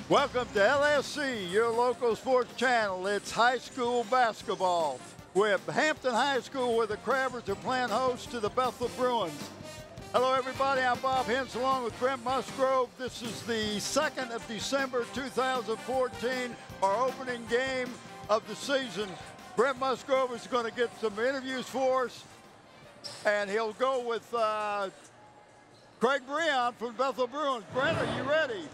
Welcome to LSC, your local sports channel. It's high school basketball with Hampton High School, where the Crabbers are playing host to the Bethel Bruins. Hello, everybody. I'm Bob Hintz along with Brent Musgrove. This is the 2nd of December, 2014, our opening game of the season. Brent Musgrove is going to get some interviews for us, and he'll go with Craig Breon from Bethel Bruins. Brent, are you ready?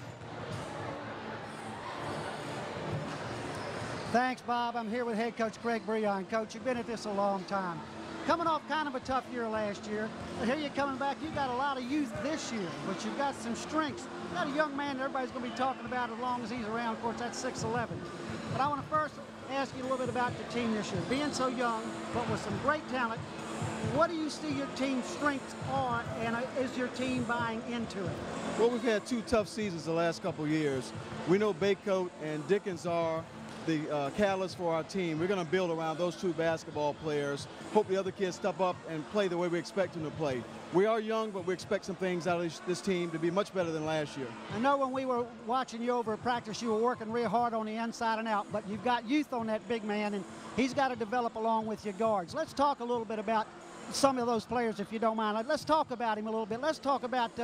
Thanks, Bob. I'm here with head coach Craig Breon. Coach, you've been at this a long time. Coming off kind of a tough year last year, but here you're coming back. You got a lot of youth this year, but you've got some strengths. You got a young man that everybody's going to be talking about as long as he's around. Of course, that's 6'11". But I want to first ask you a little bit about your team this year. Being so young, but with some great talent, what do you see your team's strengths are, and is your team buying into it? Well, we've had two tough seasons the last couple of years. We know Baycoat and Dickens are the catalyst for our team. We're going to build around those two basketball players. Hope the other kids step up and play the way we expect them to play. We are young, but we expect some things out of this team to be much better than last year. I know when we were watching you over at practice, you were working real hard on the inside and out, but you've got youth on that big man, and he's got to develop along with your guards. Let's talk a little bit about some of those players, if you don't mind. Let's talk about him a little bit. Let's talk about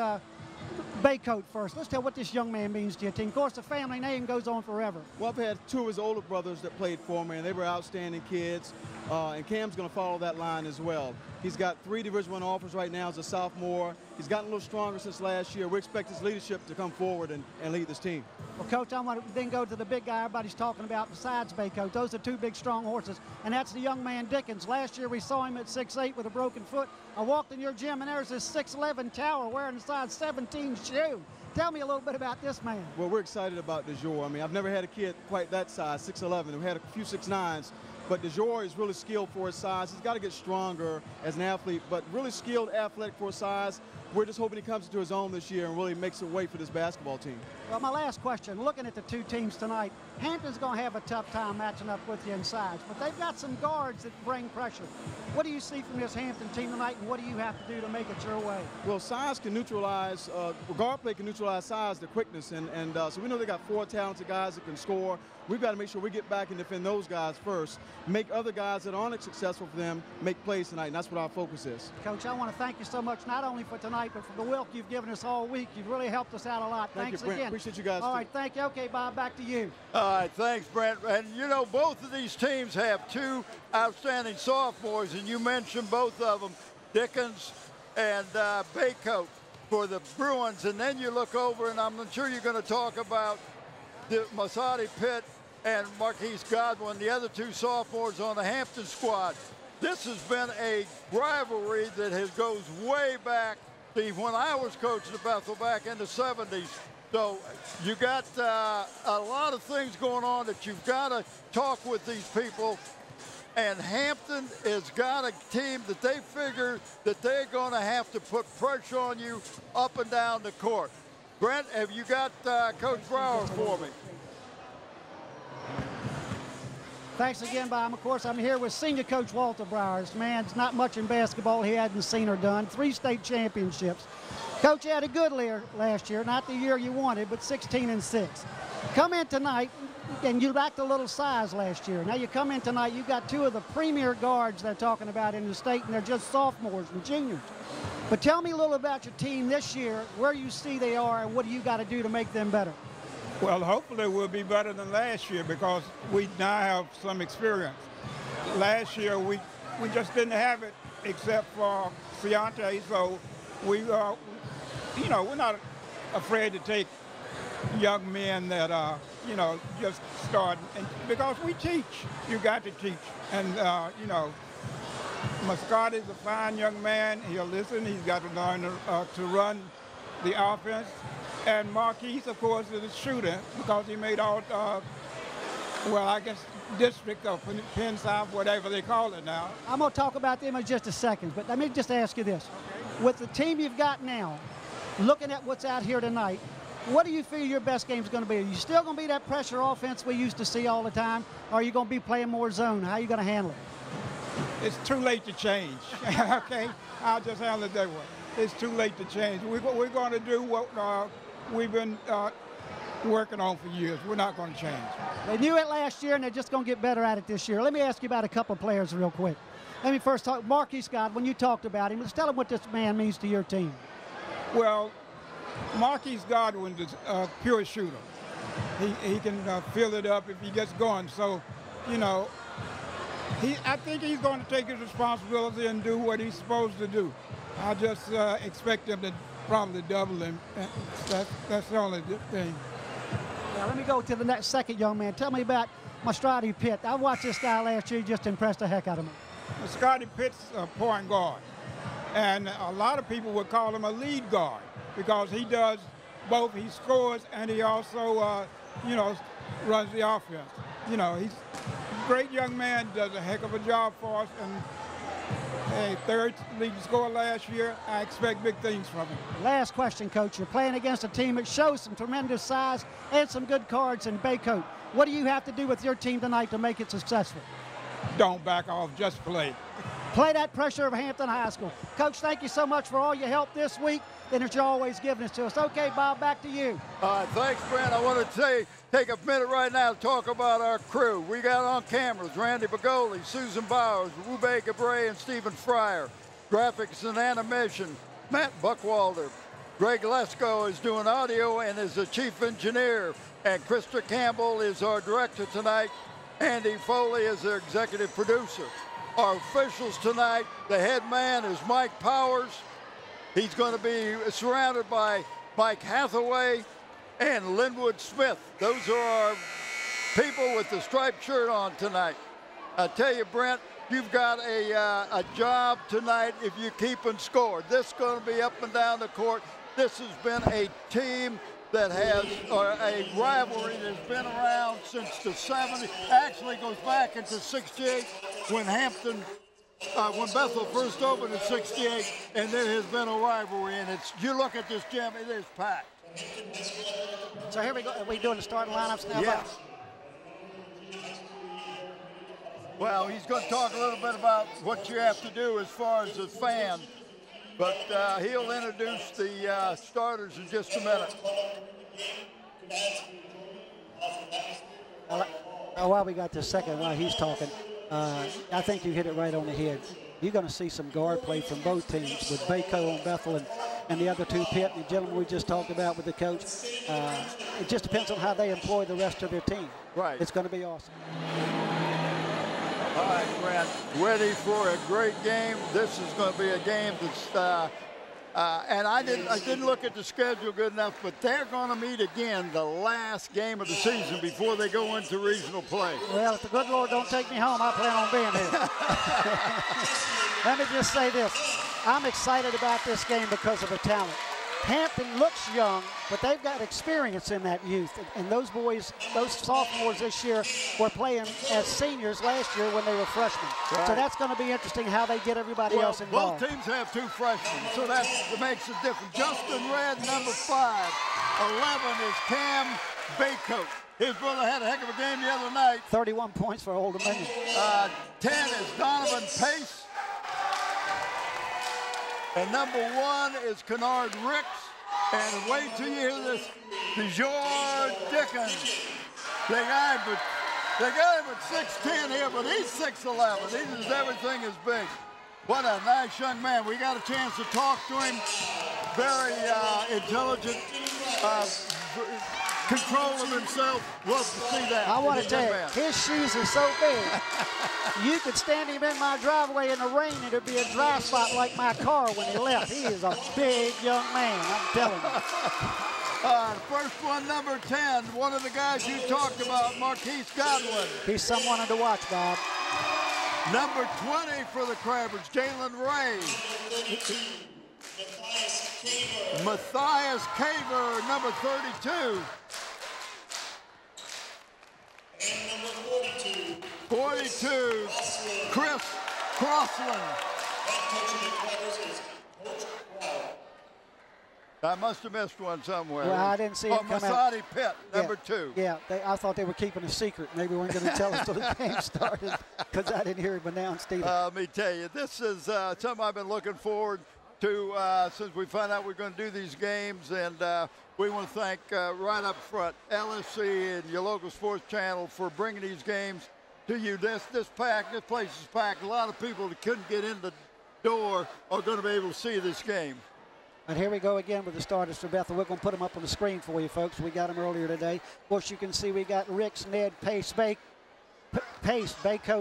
Baycoat first. Let's tell what this young man means to your team. Of course, the family name goes on forever. Well, I've had two of his older brothers that played for me, and they were outstanding kids. And Cam's going to follow that line as well. He's got 3 Division I offers right now as a sophomore. He's gotten a little stronger since last year. We expect his leadership to come forward and lead this team. Well, Coach, I want to then go to the big guy everybody's talking about besides Baycoat. Those are 2 big, strong horses, and that's the young man Dickens. Last year we saw him at 6'8" with a broken foot. I walked in your gym, and there's this 6'11" tower wearing a size 17 shoe. Tell me a little bit about this man. Well, we're excited about DeJour. I mean, I've never had a kid quite that size, 6'11". We've had a few 6'9s. But DeJour is really skilled for his size. He's got to get stronger as an athlete, but really skilled, athletic for his size. We're just hoping he comes into his own this year and really makes a way for this basketball team. Well, my last question, looking at the 2 teams tonight, Hampton's going to have a tough time matching up with you in size, but they've got some guards that bring pressure. What do you see from this Hampton team tonight, and what do you have to do to make it your way? Well, size can neutralize, guard play can neutralize size, the quickness, and so we know they got 4 talented guys that can score. We've got to make sure we get back and defend those guys first, make other guys that aren't successful for them make plays tonight, and that's what our focus is. Coach, I want to thank you so much, not only for tonight, but for the work you've given us all week. You've really helped us out a lot. Thanks you, Brent. Again. Appreciate you guys. All right, thank you. Okay, Bob, back to you. All right, thanks, Brent. And you know, both of these teams have 2 outstanding sophomores, and you mentioned both of them, Dickens and Baycoat for the Bruins. And then you look over, and I'm sure you're going to talk about the Masadi Pitt and Marquise Godwin, the other 2 sophomores on the Hampton squad. This has been a rivalry that goes way back to when I was coaching at Bethel back in the 70s. So you got a lot of things going on that you've got to talk with these people. And Hampton has got a team that they figure that they're going to have to put pressure on you up and down the court. Brent, have you got Coach Brower for me? Thanks again, Bob. Of course, I'm here with senior coach Walter Brower. This man's not much in basketball he hadn't seen or done. 3 state championships. Coach, you had a good year last year, not the year you wanted, but 16-6. Come in tonight, and you lacked a little size last year. Now you come in tonight, you've got 2 of the premier guards they're talking about in the state, and they're just sophomores and juniors. But tell me a little about your team this year, where you see they are, and what do you got to do to make them better? Well, hopefully we'll be better than last year because we now have some experience. Last year we just didn't have it except for Ciante, so we you know, we're not afraid to take young men that you know, just start, and because we teach, you got to teach, and you know, Mascotti is a fine young man. He'll listen. He's got to learn to run the offense. And Marquise, of course, is a shooter because he made all, well, I guess district or Penn South, whatever they call it now. I'm going to talk about them in just a second, but let me just ask you this. Okay. With the team you've got now, looking at what's out here tonight, what do you feel your best game is going to be? Are you still going to be that pressure offense we used to see all the time, or are you going to be playing more zone? How are you going to handle it? It's too late to change, okay? I'll just handle it that way. It's too late to change. We're going to do what we've been working on for years. We're not going to change. They knew it last year, and they're just going to get better at it this year. Let me ask you about a couple of players real quick. Let me first talk Marquise Godwin. You talked about him. Let's tell him what this man means to your team. Well, Marquise Godwin is a pure shooter. He can fill it up if he gets going. So, you know, I think he's going to take his responsibility and do what he's supposed to do. I just expect him to probably double him. That's the only thing. Now, let me go to the next second young man. Tell me about Mastrati Pitt. I watched this guy last year. He just impressed the heck out of me. Scotty Pitt's a point guard, and a lot of people would call him a lead guard because he does both. He scores and he also, you know, runs the offense. You know, he's a great young man, does a heck of a job for us, and hey, third leading scorer last year. I expect big things from him. Last question, Coach. You're playing against a team that shows some tremendous size and some good cards in Baycoat. What do you have to do with your team tonight to make it successful? Don't back off, just play. Play that pressure of Hampton High School. Coach, thank you so much for all your help this week and that you're always giving us to us. Okay, Bob, back to you. Thanks, Brent. I want to take a minute right now to talk about our crew. We got on cameras Randy Bagoli, Susan Bowers, Rube Gabray, and Stephen Fryer. Graphics and animation, Matt Buckwalder. Greg Lesko is doing audio and is the chief engineer. And Krista Campbell is our director tonight. Andy Foley is their executive producer. Our officials tonight, the head man is Mike Powers. He's going to be surrounded by Mike Hathaway and Linwood Smith. Those are our people with the striped shirt on tonight. I tell you, Brent, you've got a job tonight if you keep and score. This is going to be up and down the court. This has been a team that has a rivalry that's been around since the 70s. Actually goes back into 68 when when Bethel first opened in 68, and there has been a rivalry. And you look at this gym, it is packed. So here we go. Are we doing the starting lineups now? Yes. Well, he's going to talk a little bit about what you have to do as far as a fan. But he'll introduce the starters in just a minute. While we got this second, while he's talking, I think you hit it right on the head. You're going to see some guard play from both teams with Baco on Bethel and the other two, Pitt, and the gentleman we just talked about with the coach. It just depends on how they employ the rest of their team. Right. It's going to be awesome. All right, Brent, ready for a great game. This is going to be a game that's, and I didn't look at the schedule good enough, but they're going to meet again the last game of the season before they go into regional play. Well, if the good Lord don't take me home, I plan on being here. Let me just say this. I'm excited about this game because of the talent. Hampton looks young, but they've got experience in that youth. And those boys, those sophomores this year were playing as seniors last year when they were freshmen. Right. So that's going to be interesting how they get everybody else involved. Both teams have two freshmen, so that makes it different. Justin Red, number 5. 11 is Cam Baycoat. His brother had a heck of a game the other night. 31 points for Old Dominion. 10 is Donovan Pace. And number 1 is Kennard Ricks. And wait till you hear this, DeJour Dickens. They got him at 6'10" here, but he's 6'11". He does everything is big. What a nice young man. We got a chance to talk to him. Very intelligent, control of himself. Love to see that. I want to tell you, his shoes are so big. You could stand him in my driveway in the rain, and it'd be a dry spot like my car when he left. He is a big young man, I'm telling you. First one, number 10, one of the guys you talked about, Marquise Godwin. He's someone to watch, Bob. Number 20 for the Crabbers, Jalen Ray. Matthias Caver, number 32. And number 42, Chris Crossland. I must have missed one somewhere. Well, I didn't see him come out. Massadi Pitt, number 2. Yeah, I thought they were keeping a secret. Maybe they weren't going to tell us till the game started because I didn't hear him announced either. Let me tell you, this is something I've been looking forward since we found out we're going to do these games, and we want to thank right up front LSC and your local sports channel for bringing these games to you. This place is packed. A lot of people that couldn't get in the door are going to be able to see this game. And here we go again with the starters for Bethel. We're going to put them up on the screen for you, folks. We got them earlier today. Of course, you can see we got Ricks, Ned, Pace, Baycoat,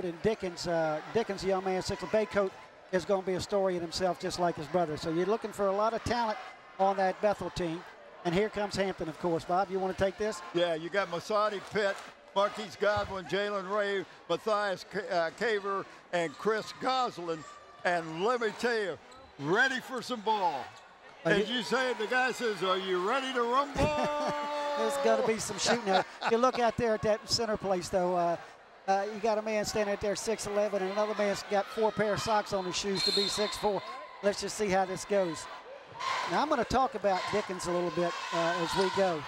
and Dickens. Dickens, a young man, Baycoat is going to be a story in himself, just like his brother. So you're looking for a lot of talent on that Bethel team. And here comes Hampton, of course. Bob, you want to take this? Yeah, you got Masadi Pitt, Marquise Godwin, Jalen Ray, Matthias Caver, and Chris Goslin. And let me tell you, ready for some ball. As you say, the guy says, are you ready to rumble? There's going to be some shooting there. You look out there at that center place, though. You got a man standing out there 6'11", and another man's got 4 pair of socks on his shoes to be 6'4". Let's just see how this goes. Now, I'm going to talk about Dickens a little bit as we go.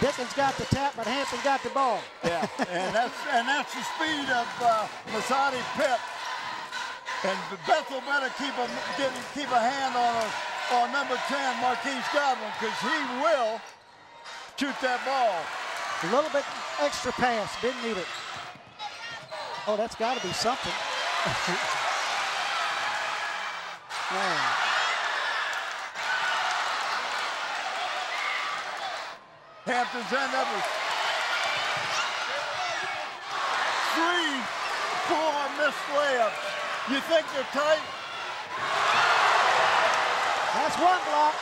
Dickens got the tap, but Hampton got the ball. Yeah, and that's the speed of Masadi Pitt. And Bethel better keep a hand on number 10, Marquise Godwin, because he will shoot that ball. A little bit extra pass, didn't need it. Oh, that's got to be something. Hampton's end up with 3-4 missed layups. You think they're tight? That's one block.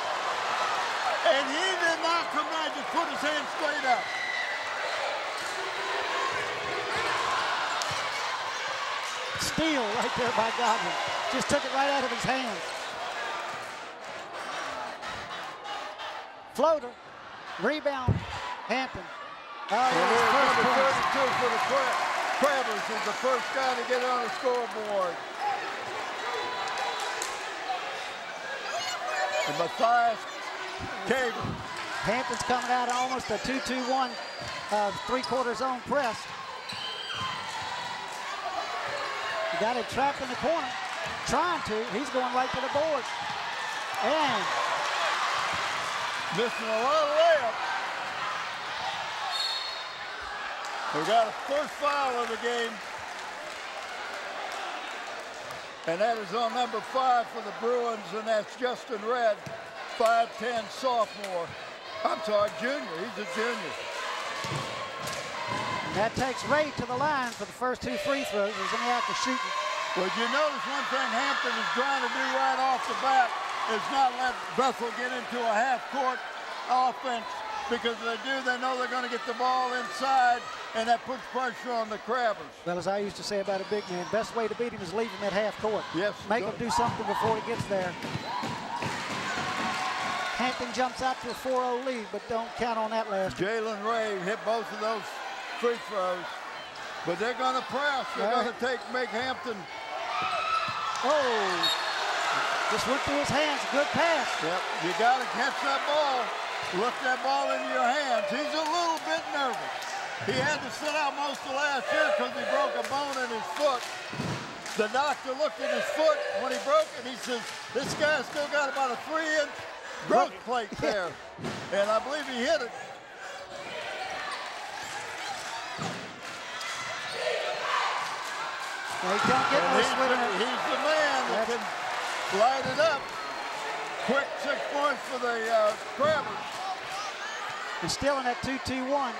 And he did not come back to put his hand straight up. Steal right there by Godwin. Just took it right out of his hands. Floater. Rebound. Hampton. Number 32 for the Travers is the first guy to get on the scoreboard. And Matthias Caver. Hampton's coming out almost a 2-2-1 three-quarter zone press. He got it trapped in the corner. Trying to. He's going right to the board. And missing a lot of layups. We got a first foul of the game. And that is on number 5 for the Bruins, and that's Justin Red, 5'10" sophomore. I'm sorry, junior. He's a junior. And that takes Ray to the line for the first 2 free throws. He's in the act of shooting. Well, you notice one thing Hampton is trying to do right off the bat is not let Bethel get into a half-court offense, because if they do, they know they're going to get the ball inside, and that puts pressure on the Crabbers. Well, as I used to say about a big man, best way to beat him is leave him at half court. Yes. Make him do something before he gets there. Hampton jumps out to a 4-0 lead, but don't count on that last one. Jalen Ray hit both of those free throws, but they're going to press. They're going to make Hampton. Oh, just went through his hands. Good pass. Yep, you got to catch that ball. Look that ball into your hands. He's a little bit nervous. He had to sit out most of last year because he broke a bone in his foot. The doctor looked at his foot when he broke it. He says, this guy's still got about a 3-inch growth plate there. And I believe he hit it. He's the man that can light it up. Quick 6 points for the Crabbers. He's still in that 2-2-1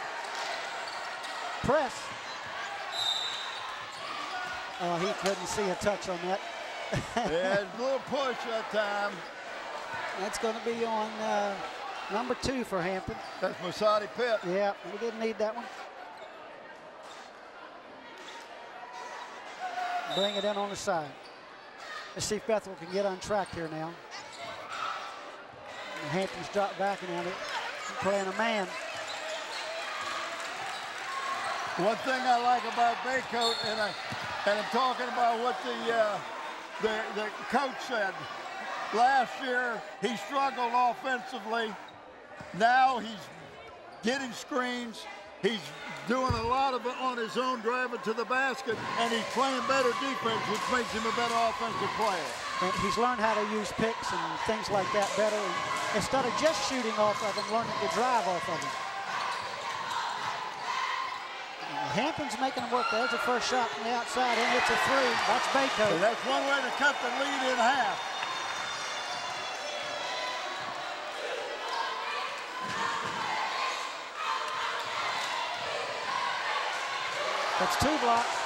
press. Oh, he couldn't see a touch on that. Yeah, a little push that time. That's going to be on number 2 for Hampton. That's Masadi Pitt. Yeah, we didn't need that one. Bring it in on the side. Let's see if Bethel can get on track here now. And Hampton's dropped back on it, playing a man. One thing I like about Baycoat, and I'm talking about what the coach said. Last year, he struggled offensively. Now he's getting screens. He's doing a lot of it on his own, driving to the basket, and he's playing better defense, which makes him a better offensive player. And he's learned how to use picks and things like that better. And instead of just shooting off of him, learning to drive off of him. Hampton's making him work. There's the first shot from the outside, and it's a three. That's Bethel. And that's one way to cut the lead in half. That's 2 blocks.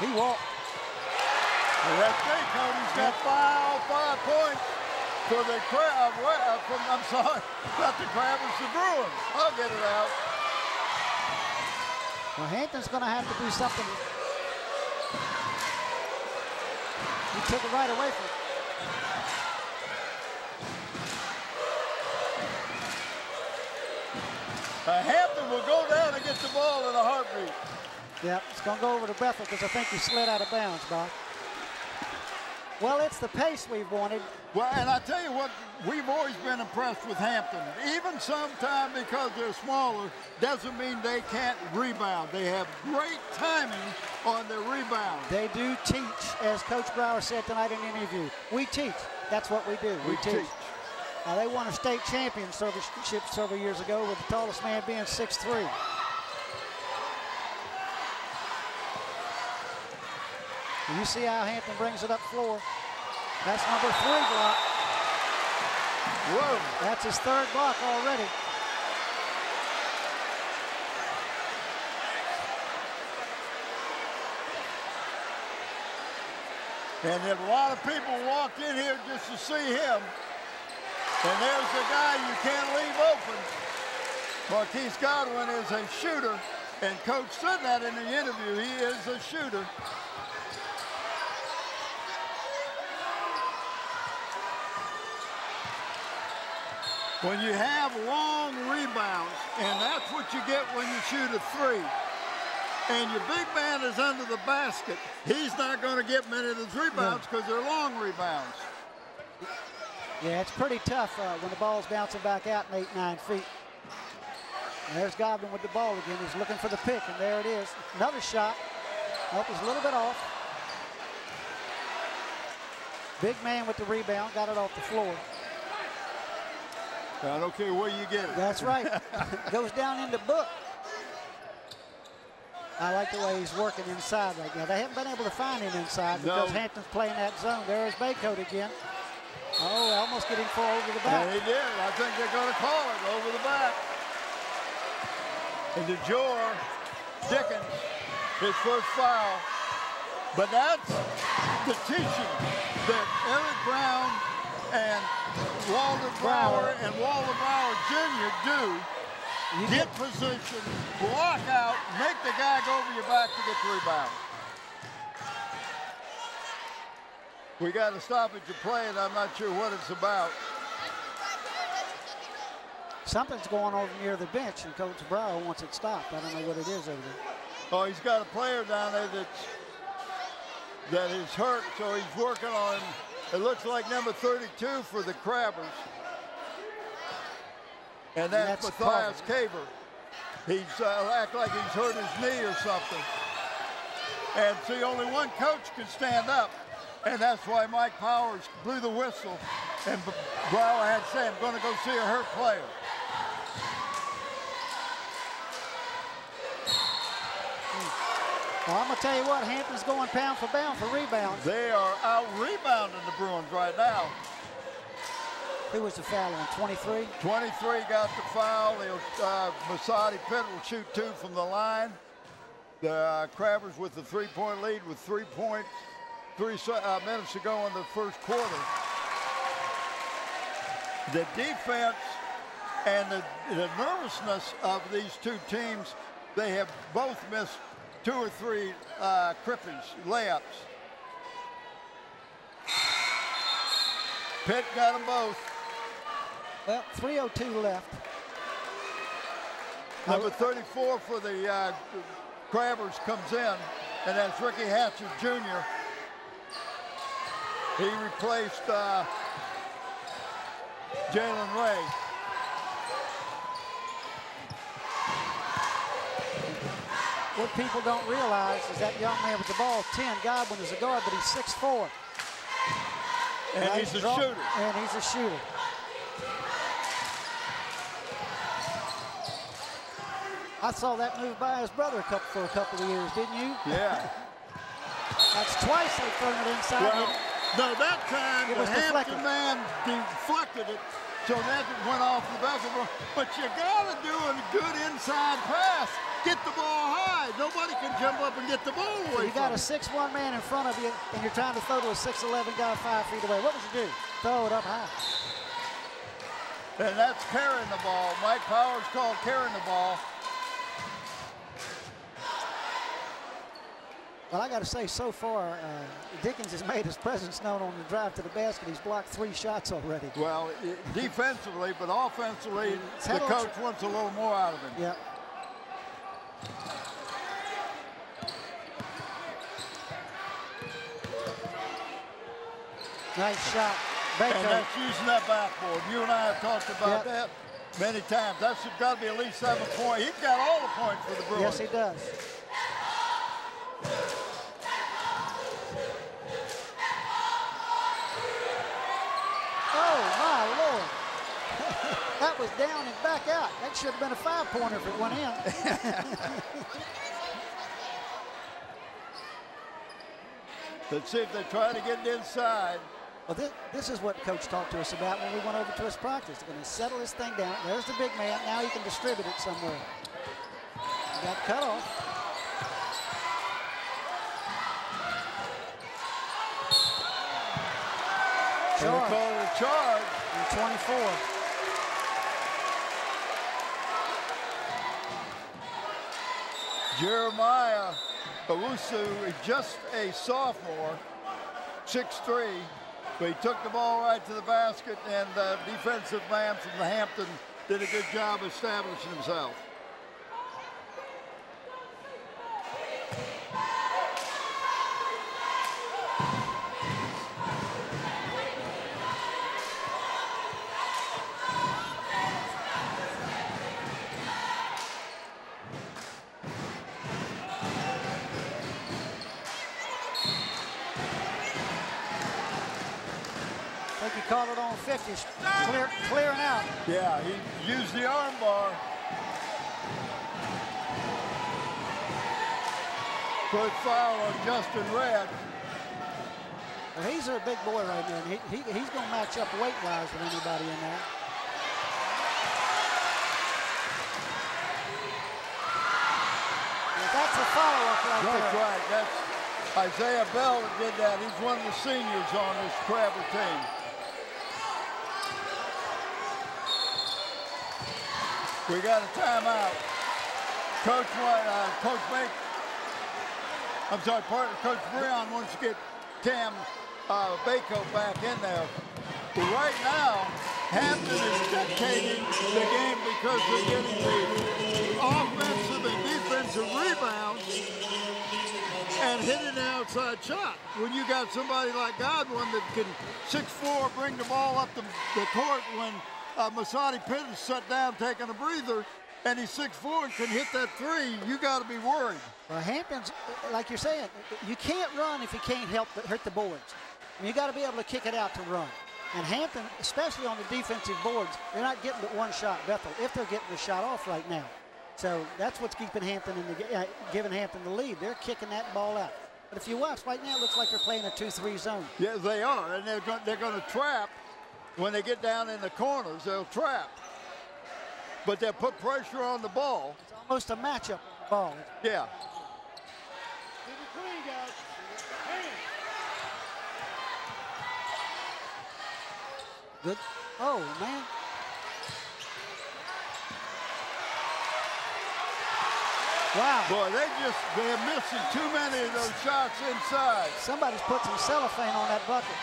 He walked. And that's Bethel. He's got 5 points for the I'm sorry, not the Crabbers, the Bruins. I'll get it out. Well, Hampton's going to have to do something. He took it right away from him. Hampton will go down and get the ball in a heartbeat. Yeah, it's going to go over to Bethel because I think he slid out of bounds, Bob. Well, it's the pace we've wanted. Well, and I tell you what, we've always been impressed with Hampton. Even sometimes because they're smaller, doesn't mean they can't rebound. They have great timing on their rebound. They do teach, as Coach Brower said tonight in the interview. We teach. That's what we do. We teach. Now, they won a state championship several years ago with the tallest man being 6'3". And you see how Hampton brings it up floor. That's number 3 block. Whoa. That's his 3rd block already. And then a lot of people walked in here just to see him. And there's the guy you can't leave open. Marquise Godwin is a shooter. And Coach said that in the interview. He is a shooter. When you have long rebounds, and that's what you get when you shoot a 3, and your big man is under the basket, he's not going to get many of those rebounds because they're long rebounds. Yeah, it's pretty tough when the ball's bouncing back out in 8-9 feet. And there's Godwin with the ball again. He's looking for the pick, and there it is. Another shot. Nope, it's a little bit off. Big man with the rebound, got it off the floor. I don't care where you get it. That's right. Goes down in the book. I like the way he's working inside right now. They haven't been able to find him inside because Hampton's playing that zone. There's Baycoat again. Oh, almost getting full over the back. And he did. I think they're going to call it over the back. And DeJour Dickens, his first foul. But that's the teaching that Eric Brown and Walter Brower and Walter Brower Jr. do. You get position, block out, make the guy go over your back to get the rebound. We got to stop at your play, and I'm not sure what it's about. Something's going on near the bench, and Coach Brower wants it stopped. I don't know what it is over there. Oh, he's got a player down there that is hurt, so he's working on him. It looks like number 32 for the Crabbers. And that's Matthias Caver. He's act like he's hurt his knee or something. And see, only one coach can stand up. And that's why Mike Powers blew the whistle. And Brower had said, I'm going to go see a hurt player. Well, I'm going to tell you what, Hampton's going pound for pound for rebounds. They are out-rebounding the Bruins right now. Who was the foul on, 23? 23 got the foul. Masadi Pitt will shoot 2 from the line. The Crabbers with the 3-point lead with 3 minutes to go in the first quarter. The defense and the nervousness of these two teams, they have both missed 2 or 3 crippies, layups. Pitt got them both. Well, 3:02 left. Number 34 for the Crabbers comes in, and that's Ricky Hatcher Jr. He replaced Jalen Ray. what people don't realize is that young man with the ball, 10, Godwin is a guard, but he's 6'4". And Nice he's a draw, shooter. And he's a shooter. I saw that move by his brother for a couple of years, didn't you? Yeah. That's twice they've thrown it inside. Well, no, that time It the was Hampton deflected. man deflected it, so that went off the basketball. But you got to do a good inside pass. Get the ball high. Nobody can jump up and get the ball away You got a from 6'1" man in front of you, and you're trying to throw to a 6'11" guy 5 feet away. What would you do? Throw it up high. it. And that's carrying the ball. Mike Powers called carrying the ball. Well, I got to say, so far, Dickens has made his presence known on the drive to the basket. He's blocked 3 shots already. Well, defensively, but offensively, He's the had coach wants a little more out of him. Yep. Nice shot. And Bethel. that's using that backboard. You and I have talked about Yep. that many times. That's got to be at least 7 points. He's got all the points for the Bruins. Yes, he does. Oh, my Lord. That was down and back out. That should have been a 5-pointer if it went in. Let's see if they try to get it inside. Well, this is what Coach talked to us about when we went over to his practice. They're going to settle this thing down. There's the big man. Now he can distribute it somewhere. He got cut off. And they call it a charge. And 24. Jeremiah Owusu is just a sophomore, 6'3", but he took the ball right to the basket, and the defensive man from the Hampton did a good job establishing himself. I think he called it on 50, clearing out. Yeah, he used the arm bar. First foul on Justin Red. Well, he's a big boy right there, and he's going to match up weight-wise with anybody in there. Well, that's a follow-up right there. That's right. That's Isaiah Bell that did that. He's one of the seniors on this Crabber team. We got a timeout. Coach Breon wants to get Cam Bako back in there. But right now, Hampton is dictating the game because they're getting the offensive and defensive rebounds and hitting the outside shot. When you got somebody like Godwin that can 6'4", bring the ball up the court when Masadi Pitt is set down taking a breather, and he's 6'4" and can hit that 3, you got to be worried. Well, Hampton's, like you're saying, you can't run if you can't hurt the boards. You got to be able to kick it out to run. And Hampton, especially on the defensive boards, they're not getting but one shot, Bethel, if they're getting the shot off right now. So that's what's keeping Hampton giving Hampton the lead. They're kicking that ball out. But if you watch right now, it looks like they're playing a 2-3 zone. Yes, they are, and they're going to trap. When they get down in the corners, they'll trap. But they'll put pressure on the ball. It's almost a matchup on the ball. Yeah. Good. Oh, man. Wow. Boy, they're missing too many of those shots inside. Somebody's put some cellophane on that bucket.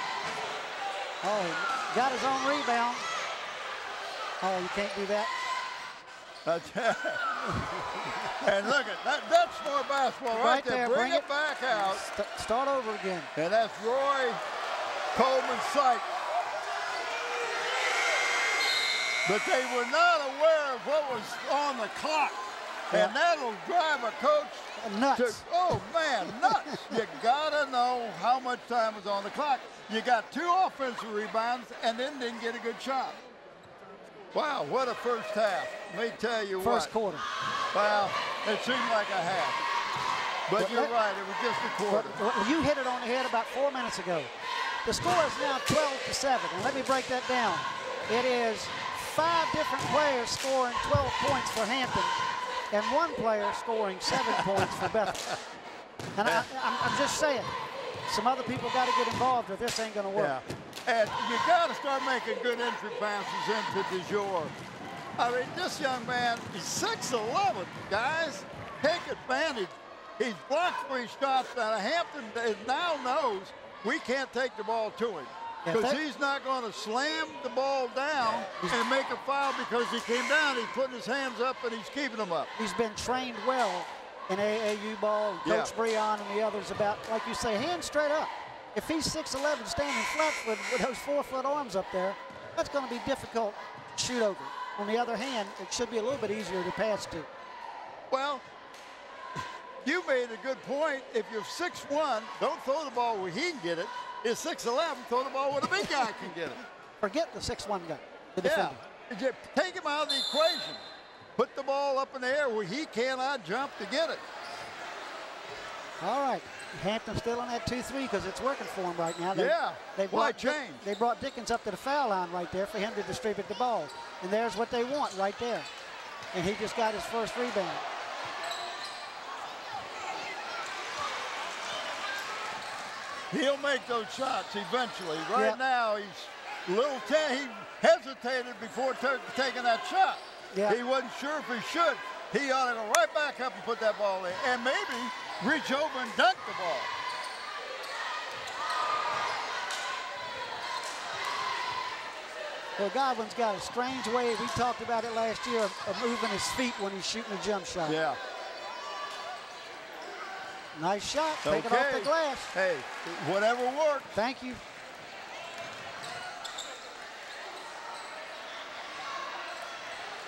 Oh, he got his own rebound. Oh, you can't do that. And look at that. That's more basketball right there. Bring it back out. Start over again. And that's Roy Coleman-Sykes. But they were not aware of what was on the clock. Yeah. And that'll drive a coach Nuts. Oh, man, nuts. You got to know how much time was on the clock. You got 2 offensive rebounds and then didn't get a good shot. Wow, what a first half. Let me tell you what. First quarter. Well, it seemed like a half. But you're right, it was just a quarter. Well, you hit it on the head about 4 minutes ago. The score is now 12-7, and let me break that down. It is 5 different players scoring 12 points for Hampton, and 1 player scoring 7 points for Bethel. And I'm just saying, some other people got to get involved or this ain't going to work. Yeah. And you got to start making good entry passes into De Jure. I mean, this young man, he's 6'11", guys. Take advantage. He's blocked 3 shots. Now, Hampton now knows we can't take the ball to him because he's not going to slam the ball down and make a foul because he came down. He's putting his hands up and he's keeping them up. He's been trained well in AAU ball. Coach Breon and the others about, like you say, hands straight up. If he's 6'11", standing flat with those 4-foot arms up there, that's going to be difficult to shoot over. On the other hand, it should be a little bit easier to pass to. Well, you made a good point. If you're 6'1", don't throw the ball where he can get it. If 6'11", throw the ball where the big guy can get it. Forget the 6'1" guy, the defender. Yeah, take him out of the equation. Put the ball up in the air where he cannot jump to get it. All right. Hampton still in that 2-3 because it's working for him right now. They brought Dickens up to the foul line right there for him to distribute the ball. And there's what they want right there. And he just got his first rebound. He'll make those shots eventually. Right now, he's a little he hesitated before taking that shot. Yeah. He wasn't sure if he should. He ought to go right back up and put that ball in. And maybe reach over and dunk the ball. Well, Godwin's got a strange way, we talked about it last year, of moving his feet when he's shooting a jump shot. Yeah. Nice shot, take it off the glass. Hey, whatever works. Thank you.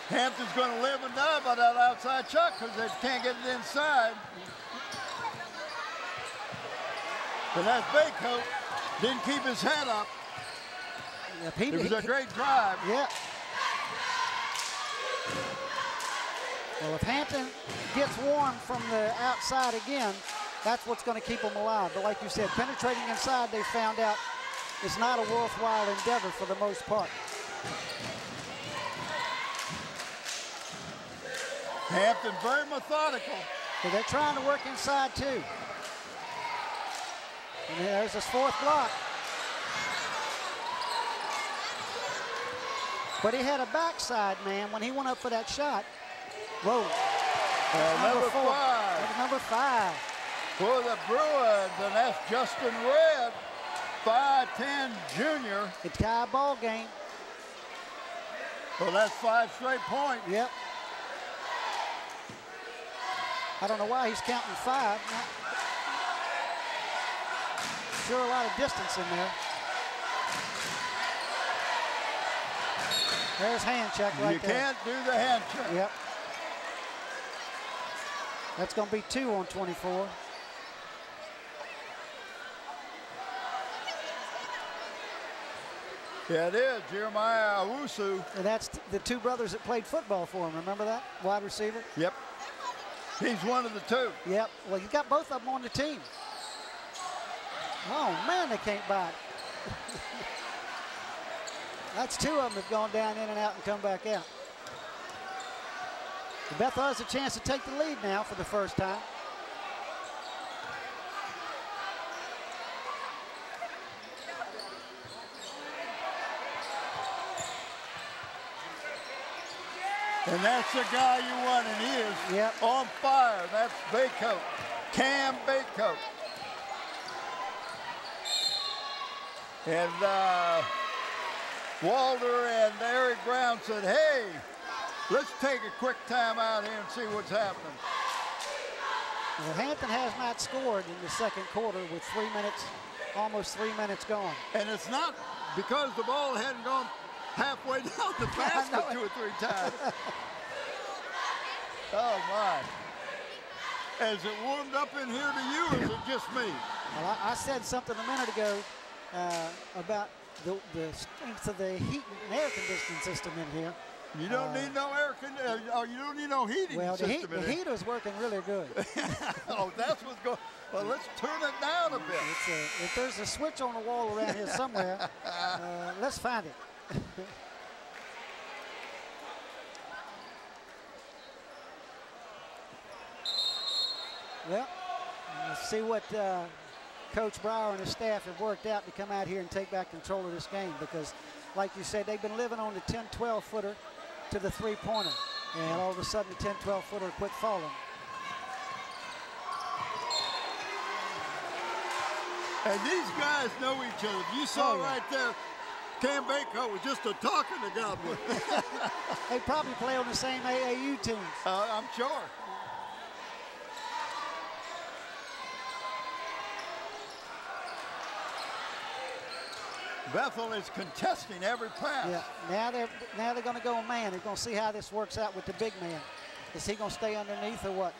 Hampton's going to live and die by that outside shot because they can't get it inside. And that's Baycoat. Didn't keep his head up. It was a great drive. Yeah. Well, if Hampton gets warm from the outside again, that's what's going to keep them alive. But like you said, penetrating inside, they found out is not a worthwhile endeavor for the most part. Hampton very methodical. So they're trying to work inside too. And there's his 4th block. But he had a backside man when he went up for that shot. Whoa. Number 5. That's number 5. For the Bruins, and that's Justin Red, 5'10" junior. It's tie ball game. Well, that's 5 straight points. Yep. I don't know why he's counting 5. Sure, a lot of distance in there. There's hand check right there. You can't do the hand check. Yep. That's going to be 2 on 24. Yeah, it is. Jeremiah Owusu. And that's the 2 brothers that played football for him. Remember that? Wide receiver? Yep. He's one of the 2. Yep. Well, you got both of them on the team. Oh, man, they can't buy it. That's 2 of them have gone down in and out and come back out. Bethel has a chance to take the lead now for the first time. And that's the guy you want, and he is on fire. That's Baycoat, Cam Baycoat. And Walter and Eric Brown said, hey, let's take a quick time out here and see what's happening. Well, Hampton has not scored in the second quarter with 3 minutes, almost 3 minutes gone. And it's not because the ball hadn't gone halfway down the basket 2 or 3 times. Oh, my. Has it warmed up in here to you, or is it just me? Well, I said something a minute ago about the strength of the heat and air conditioning system in here. You don't need no air conditioning, you don't need no heating system the heater's working really good. Oh, that's what's going. Well, let's turn it down a bit. If there's a switch on the wall around here somewhere, let's find it. Well, let's see what Coach Brower and his staff have worked out to come out here and take back control of this game, because, like you said, they've been living on the 10-12 footer to the three-pointer, and all of a sudden the 10-12 footer quit falling. And these guys know each other. You saw right there, Cam Baker was just a talking to Godwin. They probably play on the same AAU teams. I'm sure. Bethel is contesting every pass. Yeah. Now they're going to go man. They're going to see how this works out with the big man. Is he going to stay underneath or what?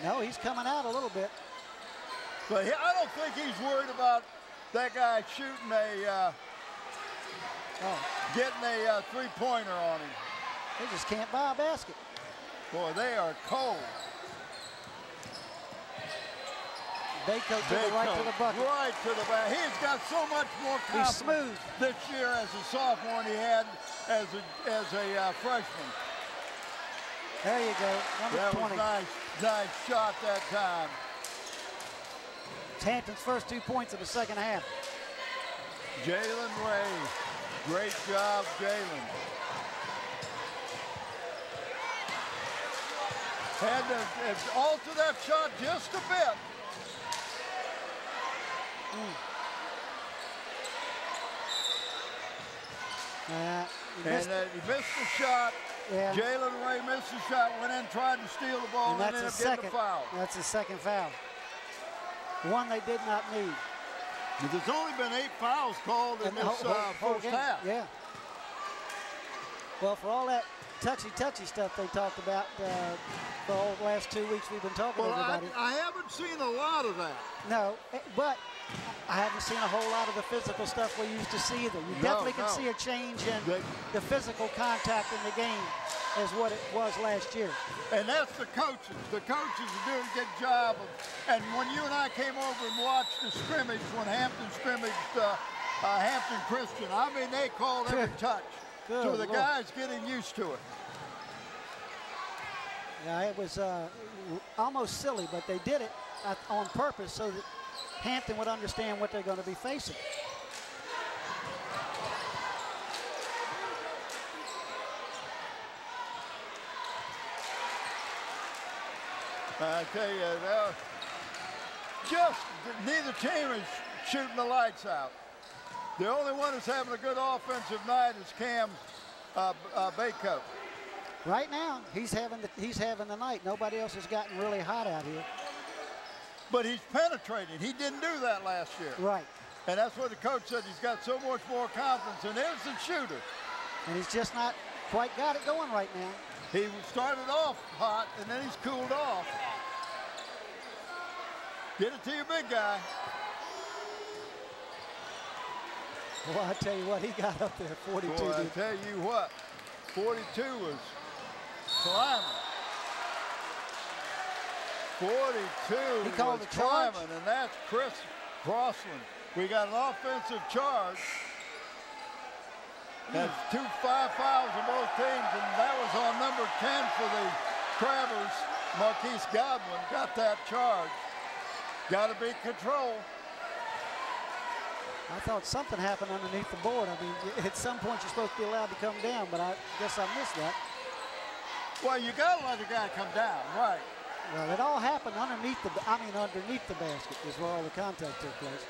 No, he's coming out a little bit. But I don't think he's worried about that guy shooting getting a three-pointer on him. They just can't buy a basket. Boy, they are cold. Baycoat to the right to the bucket. Right to the back. He's got so much more confidence this year as a sophomore than he had as a freshman. There you go, number 20. That was nice shot that time. It's Hampton's first 2 points of the second half. Jalen Ray, great job, Jalen. Had to alter that shot just a bit. He missed the shot. Yeah. Jalen Ray missed the shot, went in, tried to steal the ball, and ended up getting the foul. That's the second foul. One they did not need. But there's only been 8 fouls called in this first half. Yeah. Well, for all that touchy stuff they talked about for all the last 2 weeks we've been talking to everybody. I haven't seen a lot of that. No, but I haven't seen a whole lot of the physical stuff we used to see either. You definitely can see a change in the physical contact in the game as what it was last year. And that's the coaches. The coaches are doing a good job and when you and I came over and watched the scrimmage when Hampton scrimmaged Hampton Christian, I mean, they called every touch. So the guys getting used to it. Yeah, it was almost silly, but they did it on purpose so that Hampton would understand what they're going to be facing. I tell you, neither team is shooting the lights out. The only one that's having a good offensive night is Cam Baycoat. Right now, he's having the night. Nobody else has gotten really hot out here. But he's penetrating. He didn't do that last year. Right. And that's what the coach said. He's got so much more confidence. And there's the shooter. And he's just not quite got it going right now. He started off hot, and then he's cooled off. Get it to your big guy. Well, I tell you what, he got up there, 42. Boy, I tell you what, 42 was climbing. 42 was climbing, and that's Chris Crossland. We got an offensive charge. That's 2 5 fouls on both teams, and that was on number 10 for the Crabbers. Marquise Godwin got that charge. Got to be control. I thought something happened underneath the board. I mean, at some point you're supposed to be allowed to come down, but I guess I missed that. Well, you got to let the guy come down, right? Well, it all happened underneath the basket is where all the contact took place.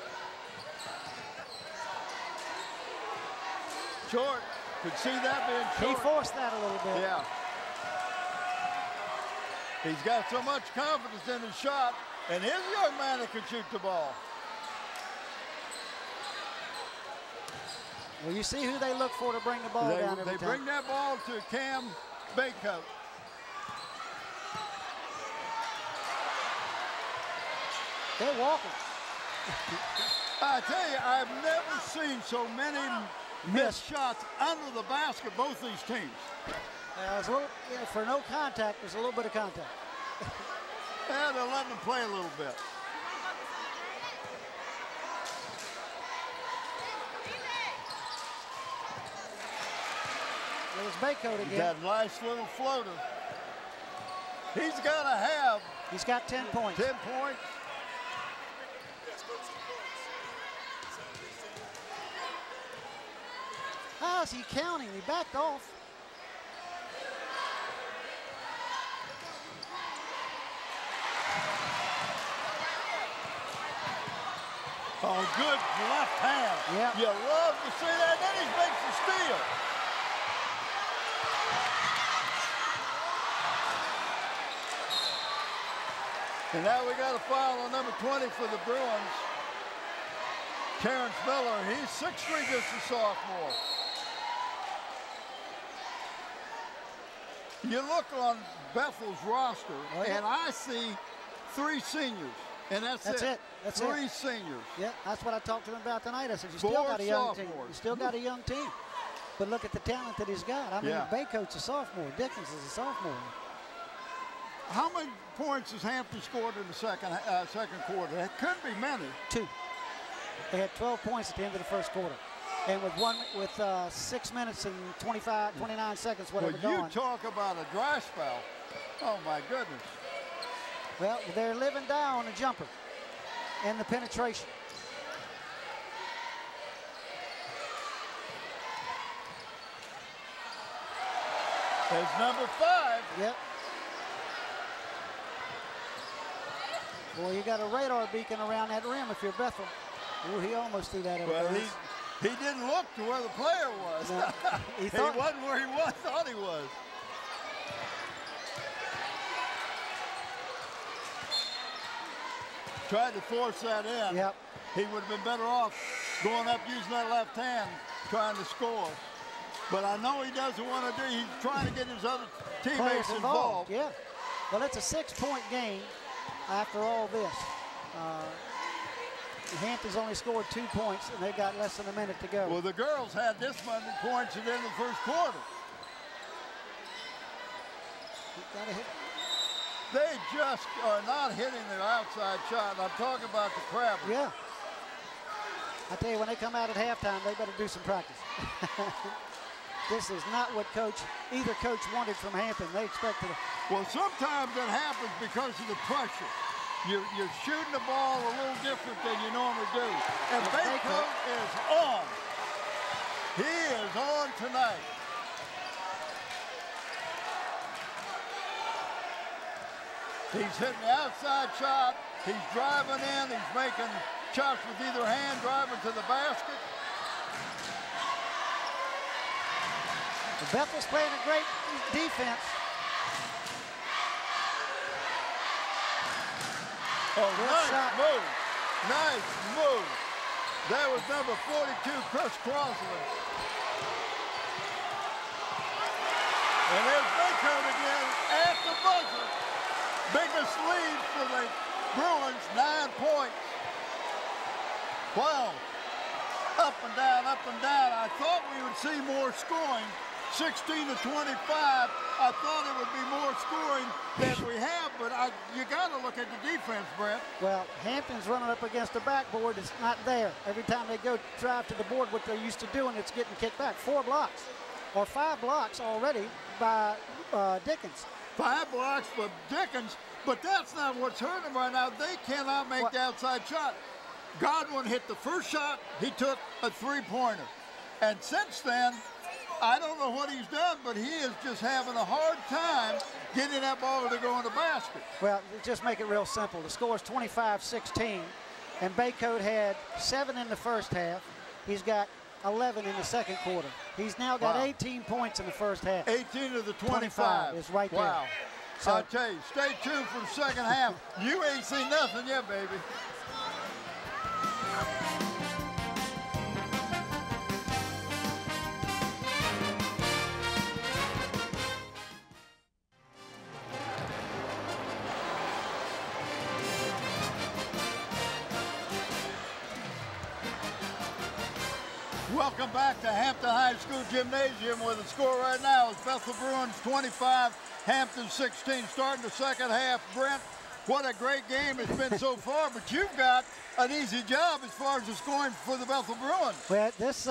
Short. Could see that being short. He forced that a little bit. Yeah. He's got so much confidence in his shot, and his young man that can shoot the ball. Well, you see who they look for to bring the ball down every time. They bring that ball to Cam Baycoat. They're walking. I tell you, I've never seen so many missed shots under the basket, both these teams. It's a little, for no contact, there's a little bit of contact. Yeah, they're letting them play a little bit. There's Baycoat again. That nice little floater. He's got to have. He's got 10 points. 10 points. How is he counting? He backed off. Oh, good left hand. Yep. You love to see that. Then he makes the steal. And now we got a foul on number 20 for the Bruins. Terrence Miller, he's 6'3", just a sophomore. You look on Bethel's roster, and I see 3 seniors, and that's it. That's 3 it. seniors. Yeah, that's what I talked to him about tonight. I said, you 4 still got a young team. sophomores. You still got a young team. But look at the talent that he's got. I mean, Yeah. Baycoat's a sophomore. Dickens is a sophomore. How many points has Hampton scored in the second quarter? It couldn't be many. 2. They had 12 points at the end of the first quarter. And with 6 minutes and 29 seconds, whatever Well, you gone. talk about a dry spell. Oh, my goodness. Well, they're living down the jumper and the penetration. There's number 5. Yep. Boy, you got a radar beacon around that rim if you're Bethel. Ooh, he almost threw that over. Well, he didn't look to where the player was. No, he thought, wasn't where he thought he was. Tried to force that in. Yep. He would have been better off going up using that left hand, trying to score. But I know he doesn't want to do. He's trying to get his other teammates players involved. Yeah. Well, it's a 6-point game after all this. Hampton's only scored 2 points, and they've got less than a minute to go. Well, the girls had this many points at the end of the first quarter. Gotta hit. They just are not hitting their outside shot. I'm talking about the Crabs. Yeah. I tell you, when they come out at halftime, they better do some practice. This is not what either coach wanted from Hampton. They expected it. Well, sometimes it happens because of the pressure. You're shooting the ball a little different than you normally do. And Baycoat is on. He is on tonight. He's hitting the outside shot. He's driving in. He's making shots with either hand, driving to the basket. Bethel's playing a great defense. Oh, good nice shot. move. Nice move. That was number 42, Chris Crosland. And there's Baycoat again at the buzzer. Biggest lead for the Bruins, 9 points. Wow. Up and down, up and down. I thought we would see more scoring. 16 to 25. I thought it would be more scoring than we have, but you got to look at the defense, Brent. Well, Hampton's running up against the backboard. It's not there. Every time they go drive to the board, what they're used to doing, it's getting kicked back. 4 blocks, or 5 blocks already by Dickens. 5 blocks for Dickens, but that's not what's hurting them right now. They cannot make the outside shot. Godwin hit the first shot. He took a 3-pointer. And since then, I don't know what he's done, but he is just having a hard time getting that ball to go in the basket. Well, just make it real simple. The score is 25-16, and Baycoat had 7 in the first half. He's got 11 in the second quarter. He's now got 18 points in the first half. 18 of the 25. is right there. Wow. So, I'll tell you, stay tuned for the second half. You ain't seen nothing yet, baby. Welcome back to Hampton High School Gymnasium, where the score right now is Bethel Bruins 25, Hampton 16. Starting the second half, Brent, what a great game it's been so far, but you've got an easy job as far as the scoring for the Bethel Bruins. Well, this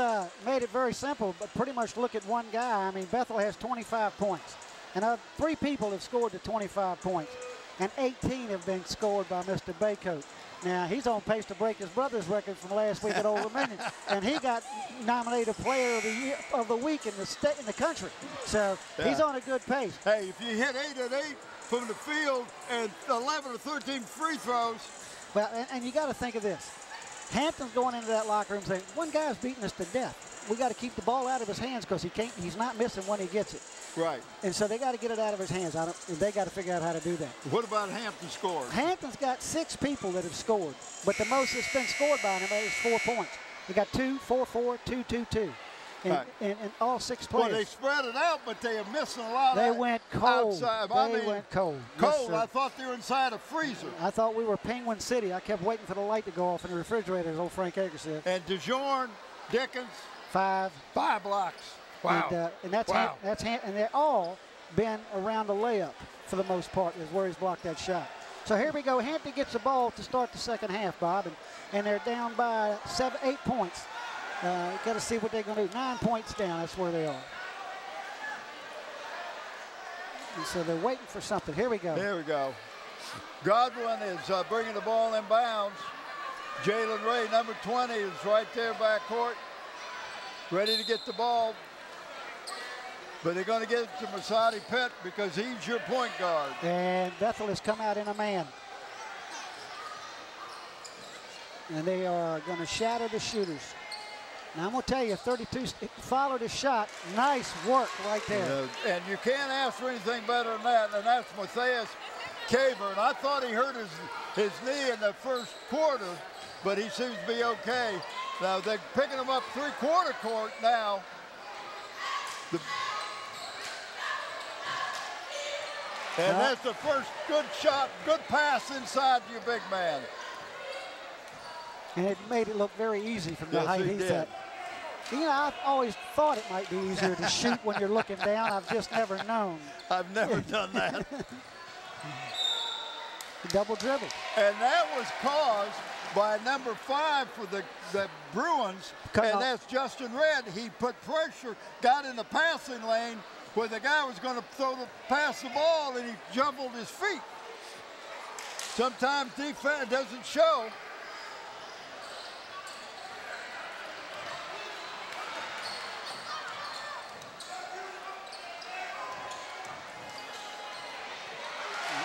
made it very simple, but pretty much look at one guy. I mean, Bethel has 25 points, and 3 people have scored the 25 points, and 18 have been scored by Mr. Baycoat. Now, he's on pace to break his brother's record from last week at Old Dominion, and he got nominated Player of the Year of the Week in the state in the country. So he's on a good pace. Hey, if you hit 8 of 8 from the field and 11 or 13 free throws. Well, and you got to think of this. Hampton's going into that locker room saying, one guy's beating us to death. We got to keep the ball out of his hands because he's not missing when he gets it. Right. And so they got to get it out of his hands. They got to figure out how to do that. What about Hampton scores? Hampton's got 6 people that have scored, but the most that's been scored by him is 4 points. They got 2, 4, 4, 2, 2, 2. And all 6 players. Well, they spread it out, but they are missing a lot. They went cold. Outside. They went cold. Cold. Yes, I thought they were inside a freezer. I thought we were Penguin City. I kept waiting for the light to go off in the refrigerator, as old Frank Ager said. And DeJorn, Dickens. 5 blocks. Wow. And that's and they're all been around the layup for the most part is where he's blocked that shot. So here we go. Hampton gets the ball to start the second half, Bob, and they're down by 8 points. Got to see what they're going to do. 9 points down. That's where they are. And so they're waiting for something. Here we go. Here we go. Godwin is bringing the ball in bounds. Jalen Ray, number 20, is right there back court, ready to get the ball. But they're going to get it to Masadi Pitt because he's your point guard. And Bethel has come out in a man. And they are going to shatter the shooters. Now, I'm going to tell you, 32 followed his shot. Nice work right there. And you can't ask for anything better than that, and that's Matthias Caver. And I thought he hurt his knee in the first quarter, but he seems to be okay. Now, they're picking him up three-quarter court now. And that's the first good shot, good pass inside your big man. And it made it look very easy from the height he's at. You know, I've always thought it might be easier to shoot when you're looking down. I've just never known. I've never done that. Double dribble. And that was caused by number 5 for the Bruins, and that's Justin Red. He put pressure, got in the passing lane where the guy was going to pass the ball, and he jumbled his feet. Sometimes defense doesn't show.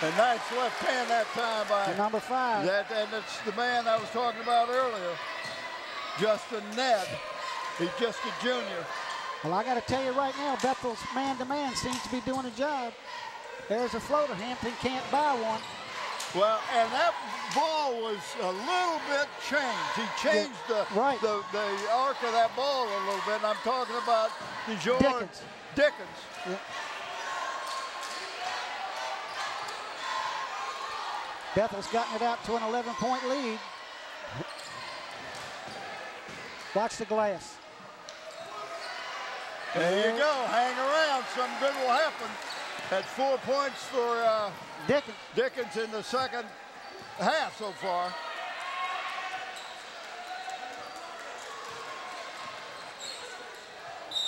A nice left hand that time by number 5. And it's the man I was talking about earlier, Justin Ned. He's just a junior. Well, I got to tell you right now, Bethel's man-to-man seems to be doing a job. There's a floater. Hampton can't buy one. Well, and that ball was a little bit changed. He changed the arc of that ball a little bit. And I'm talking about Dickens. Yeah. Bethel's gotten it out to an 11-point lead. Watch the glass. There you go. Hang around. Something good will happen. That's 4 points for Dickens in the second half so far.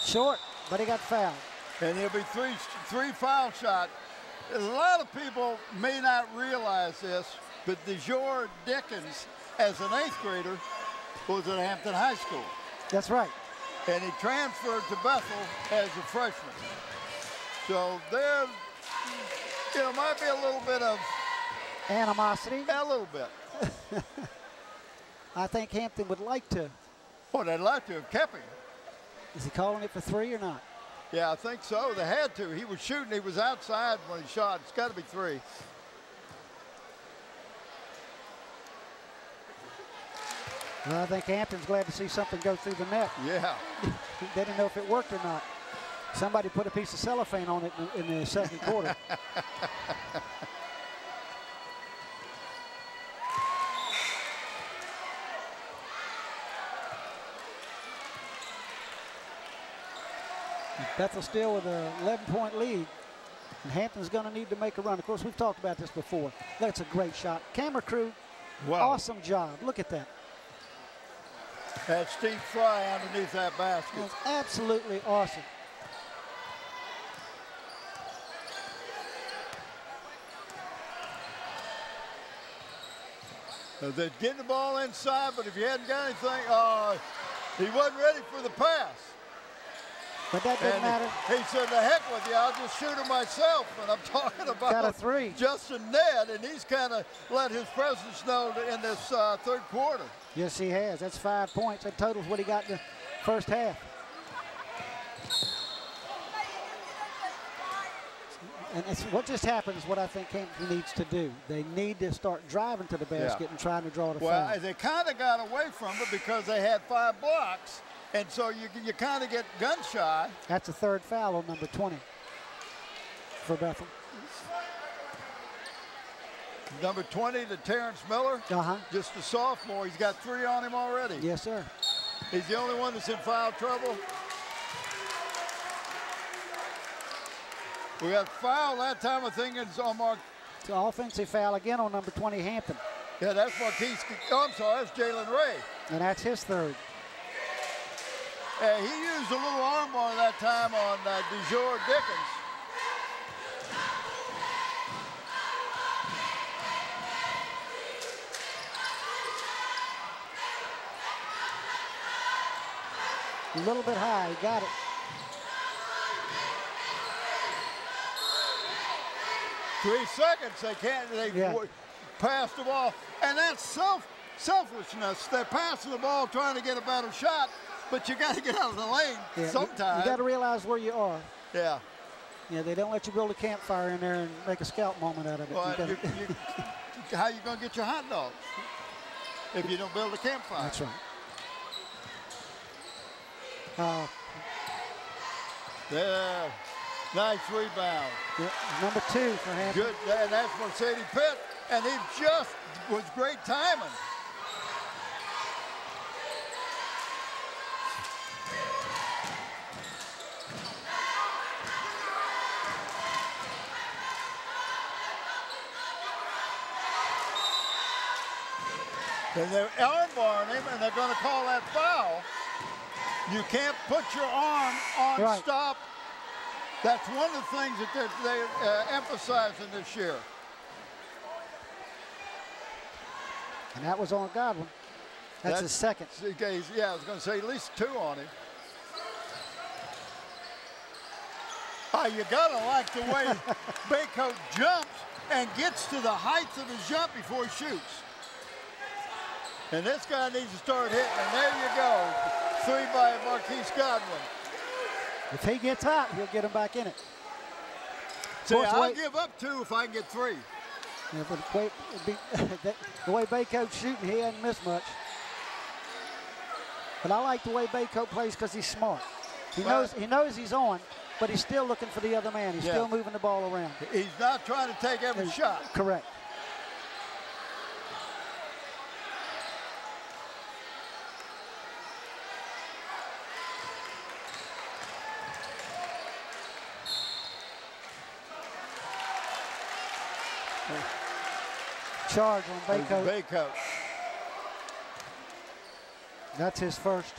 Short, but he got fouled. And he'll be three foul shots. A lot of people may not realize this, but DeJour Dickens, as an 8th grader, was at Hampton High School. That's right. And he transferred to Bethel as a freshman. So there, might be a little bit of animosity. A little bit. I think Hampton would like to. Well, they'd like to have kept him. Is he calling it for 3 or not? Yeah, I think so. They had to. He was shooting. He was outside when he shot. It's got to be 3. Well, I think Hampton's glad to see something go through the net. Yeah. They didn't know if it worked or not. Somebody put a piece of cellophane on it in the second quarter. Bethel still with an 11-point lead. And Hampton's going to need to make a run. Of course, we've talked about this before. That's a great shot. Camera crew, awesome job. Look at that. That steep fly underneath that basket. That's absolutely awesome. They're getting the ball inside, but if you hadn't got anything, he wasn't ready for the pass. But that doesn't matter. He said, "The heck with you, I'll just shoot it myself." And I'm talking about got a three. Justin Ned, and he's kind of let his presence known in this third quarter. Yes, he has. That's 5 points. That totals what he got in the first half. And it's what just happened is what I think Hampton needs to do. They need to start driving to the basket and trying to draw the foul. Well, they kind of got away from it because they had 5 blocks, and so you kind of get gun shy. That's a third foul on number 20 for Bethel. Number 20 to Terrence Miller, just a sophomore. He's got 3 on him already. Yes, sir. He's the only one that's in foul trouble. We got foul that time. I think it's on Mark. It's an offensive foul again on number 20, Hampton. Yeah, that's Marquise. Oh, I'm sorry, that's Jalen Ray. And that's his third. He used a little arm bar that time on DeJour Dickens. A little bit high, he got it. 3 seconds, they passed the ball. And that's selfishness. They're passing the ball trying to get a better shot, but you got to get out of the lane sometimes. You got to realize where you are. Yeah. Yeah, they don't let you build a campfire in there and make a scout moment out of it. Well, how you going to get your hot dogs if you don't build a campfire? That's right. Yeah. Nice rebound. Yep. Number 2 for Hampton. Good, and that's Mercedes Pitt, and he just was great timing. And they're arm-barring him, and they're going to call that foul. You can't put your arm on stop. That's one of the things that they're emphasizing this year. And that was on Godwin. That's his second. Yeah, I was going to say at least 2 on him. You got to like the way Baycoat jumps and gets to the height of his jump before he shoots. And this guy needs to start hitting. And there you go. 3 by Marquise Godwin. If he gets hot, he'll get him back in it. See, I'll give up 2 if I can get 3. Yeah, but the way Baycoat's shooting, he hasn't missed much. But I like the way Baycoat plays because he's smart. He knows he's on, but he's still looking for the other man. He's still moving the ball around. He's not trying to take every shot. Correct. Charge on Baycoat. That's his first.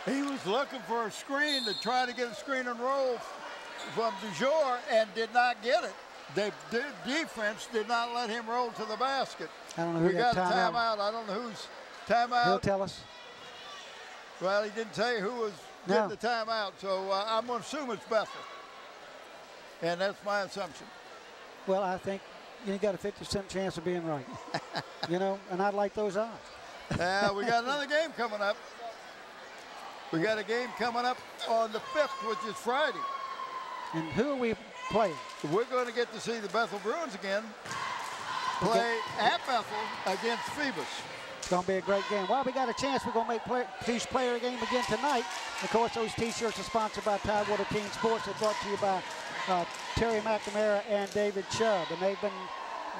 He was looking for a screen to try to get a screen and roll from DeJour and did not get it. The defense did not let him roll to the basket. I don't know who we got a timeout. I don't know who's timeout. He'll tell us. Well, he didn't tell you who was getting the timeout, so I'm going to assume it's Bethel. And that's my assumption. Well, I think you got a 50% chance of being right. And I'd like those odds. We got another game coming up. We got a game coming up on the 5th, which is Friday. And who are we playing? We're going to get to see the Bethel Bruins again play at Bethel against Phoebus. It's going to be a great game. Well, we got a chance. We're going to make Teach Player game again tonight. Of course, those T-shirts are sponsored by Tidewater Team Sports. They're brought to you by Terry McNamara and David Chubb. And they've been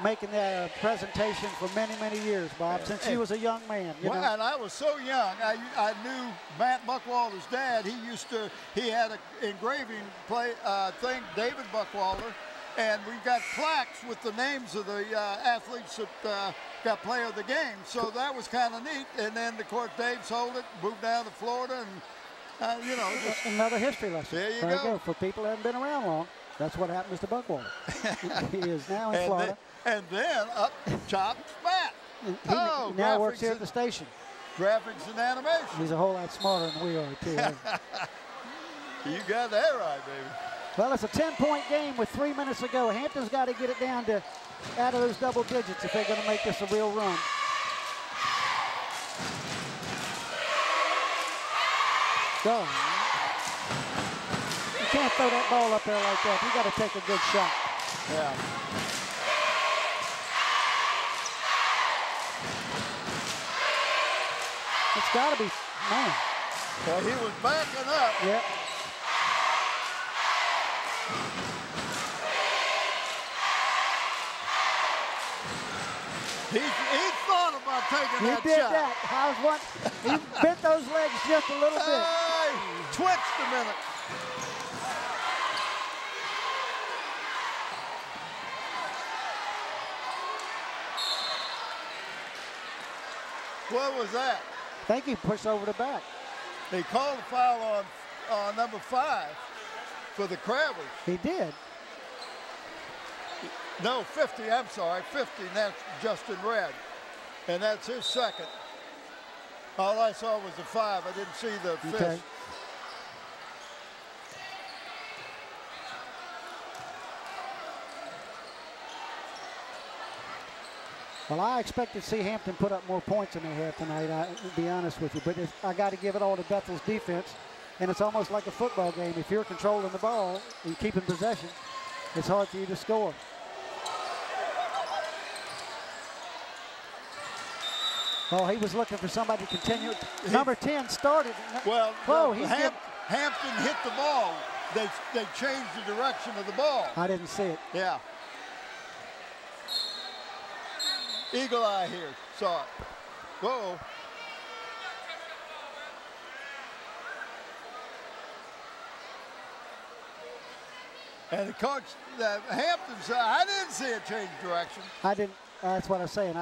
making that presentation for many, many years, Bob, since he was a young man. You know? And I was so young. I knew Matt Buckwalter's dad. He had an engraving thing, David Buckwalter, and we got plaques with the names of the athletes that got player of the game. So that was kind of neat. And then, of course, Dave sold it, moved down to Florida, and you know, just another history lesson. There you go. For people that haven't been around long, that's what happened to Mr. Buckwalter. He is now in Florida. And then up chops Matt. He now works here at the station. Graphics and animation. He's a whole lot smarter than we are, too. You got that right, baby. Well, it's a 10-point game with 3 minutes to go. Hampton's got to get it down to out of those double digits if they're going to make this a real run. Go. You can't throw that ball up there like that. You got to take a good shot. Yeah. It's got to be, man. Well, he was backing up. Yep. He thought about taking that shot. He did that. He bent those legs just a little bit. Twitched a minute. What was that? I think he pushed over the back. They called a foul on number 5 for the Crabbers. He did. No, 50, I'm sorry, 50, and that's Justin Red. And that's his second. All I saw was the 5. I didn't see the fist. Okay. Well, I expect to see Hampton put up more points than they have tonight, to be honest with you. But I got to give it all to Bethel's defense. And it's almost like a football game. If you're controlling the ball and keeping possession, it's hard for you to score. Oh, he was looking for somebody to continue. Number 10 started. Well, Hampton hit the ball. They changed the direction of the ball. I didn't see it. Yeah. Eagle eye here. Saw it. Whoa. And the coach, Hampton said, I didn't see it change direction. I didn't. That's what I'm saying.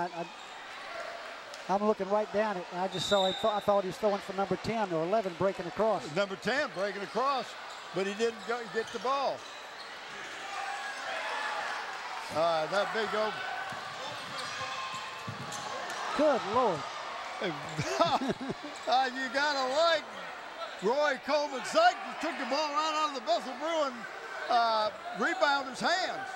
I'm looking right down it. I just saw him. I thought he was throwing for number 10 or 11 breaking across. Number 10 breaking across, but he didn't get the ball. That big old. Good Lord. You gotta like Roy Coleman Sykes took the ball right out of the Bethel Bruin rebounder's hands.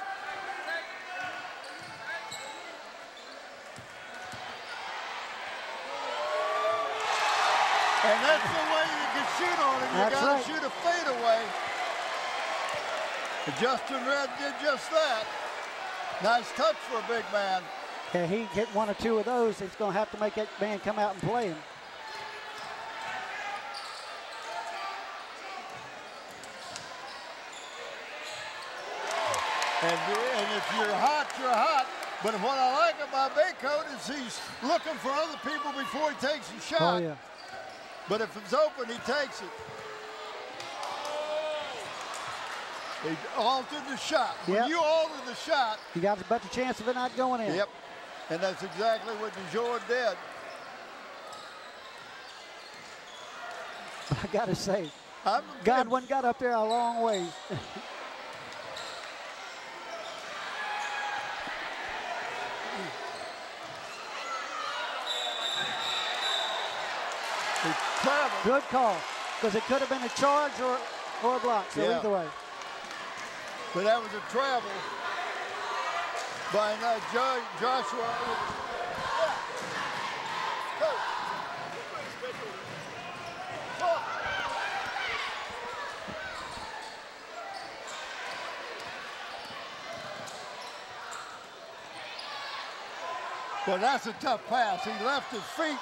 And that's the way you can shoot on it. You gotta shoot a fadeaway. Justin Red did just that. Nice touch for a big man. Yeah, he hit 1 or 2 of those. He's going to have to make that man come out and play him. And if you're hot, you're hot. But what I like about Baycoat is he's looking for other people before he takes a shot. Oh, yeah. But if it's open, he takes it. He altered the shot. Yep. When you alter the shot, you got a better chance of it not going in. Yep. And that's exactly what DeJour did. I got to say, Godwin got up there a long ways. Good call, because it could have been a charge or a block, so either way. But that was a travel by Joshua. Well, that's a tough pass. He left his feet.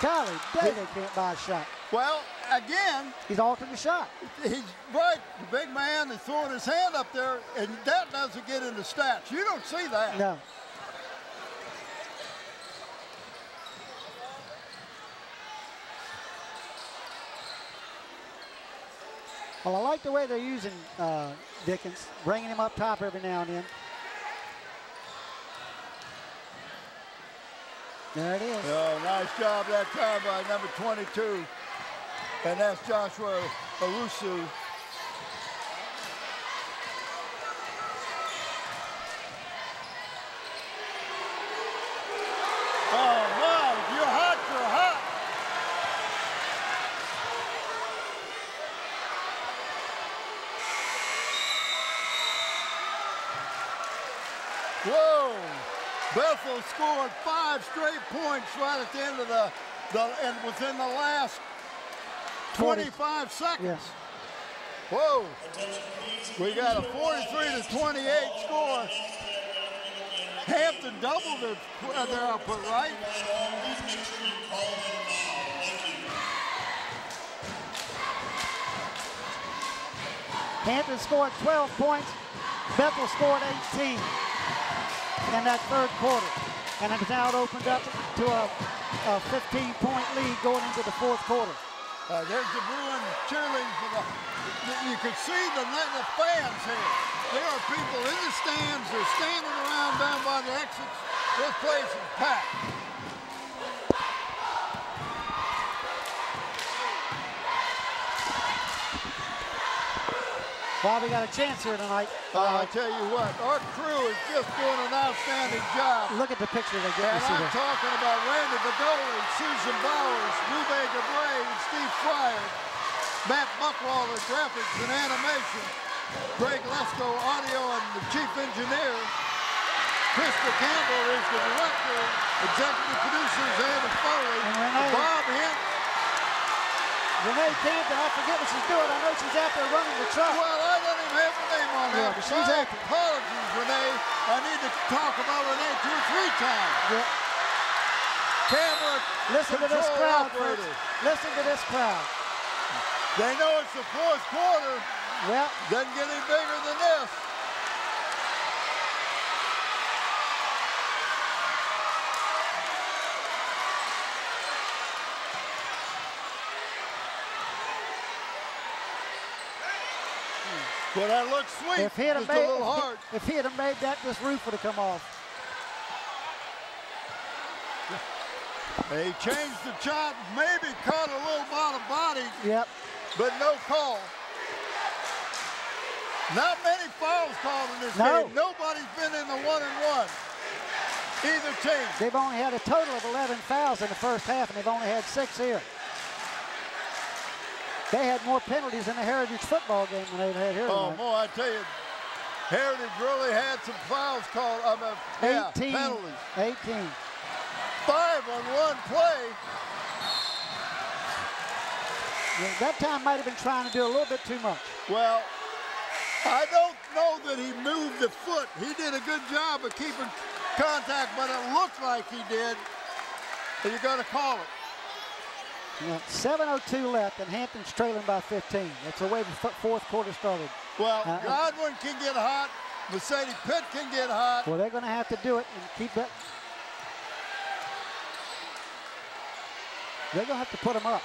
Golly, David can't buy a shot. Well, again, He's altered the shot. he's right. The big man is throwing his hand up there, and that doesn't get into stats. You don't see that. No. Well, I like the way they're using Dickens, bringing him up top every now and then. There it is. Oh, nice job that time by number 22. And that's Joshua Owusu. Oh, my, if you're hot, you're hot. Whoa. Bethel scored 5 straight points right at the end of and within the last 25 seconds. Yes. Whoa. We got a 43-28 score. Hampton doubled their output, right? Hampton scored 12 points. Bethel scored 18 in that third quarter. And it's now opened up to a 15-point lead going into the fourth quarter. There's the Bruin cheerleading for you can see the fans here. There are people in the stands. They're standing around down by the exits. This place is packed. Well, we got a chance here tonight. I tell you what, our crew is just doing an outstanding job. Look at the picture they get. And I'm talking about Randy Bedoli, Susan Bowers, Rubega Bray, and Steve Fryer, Matt Buckwaller, graphics and animation, Greg Lesko, audio and the chief engineer, Krista Campbell is the director, executive producers, Amos Foley, and Bob Hint. Renee Campbell, I forget what she's doing. I know she's out there running the truck. Well, I don't even have her name on that. But she's My active. apologies, Renee. I need to talk about Renee 2 or 3 times. Yeah. Camera Listen to this control crowd, operator. folks. Listen to this crowd. They know it's the fourth quarter. Well, Doesn't get any bigger than this. Well, that looks sweet. if he had Just a little hard. if he had made that, this roof would have come off. He changed the shot, maybe caught a little ball of body, Yep. but no call. Not many fouls called in this No. game. Nobody's been in the 1-and-1. Either team. They've only had a total of 11 fouls in the first half, and they've only had 6 here. They had more penalties in the Heritage football game than they've had here Oh, tonight. boy, I tell you, Heritage really had some fouls called. 18. Penalties. 18. 5 on one play. Yeah, that time might have been trying to do a little bit too much. Well, I don't know that he moved the foot. He did a good job of keeping contact, but it looked like he did. So you got to call it. Yeah, 7:02 left, and Hampton's trailing by 15. That's the way the fourth quarter started. Well, Godwin can get hot. Mercedes Pitt can get hot. Well, they're going to have to do it and keep that. They're going to have to put them up.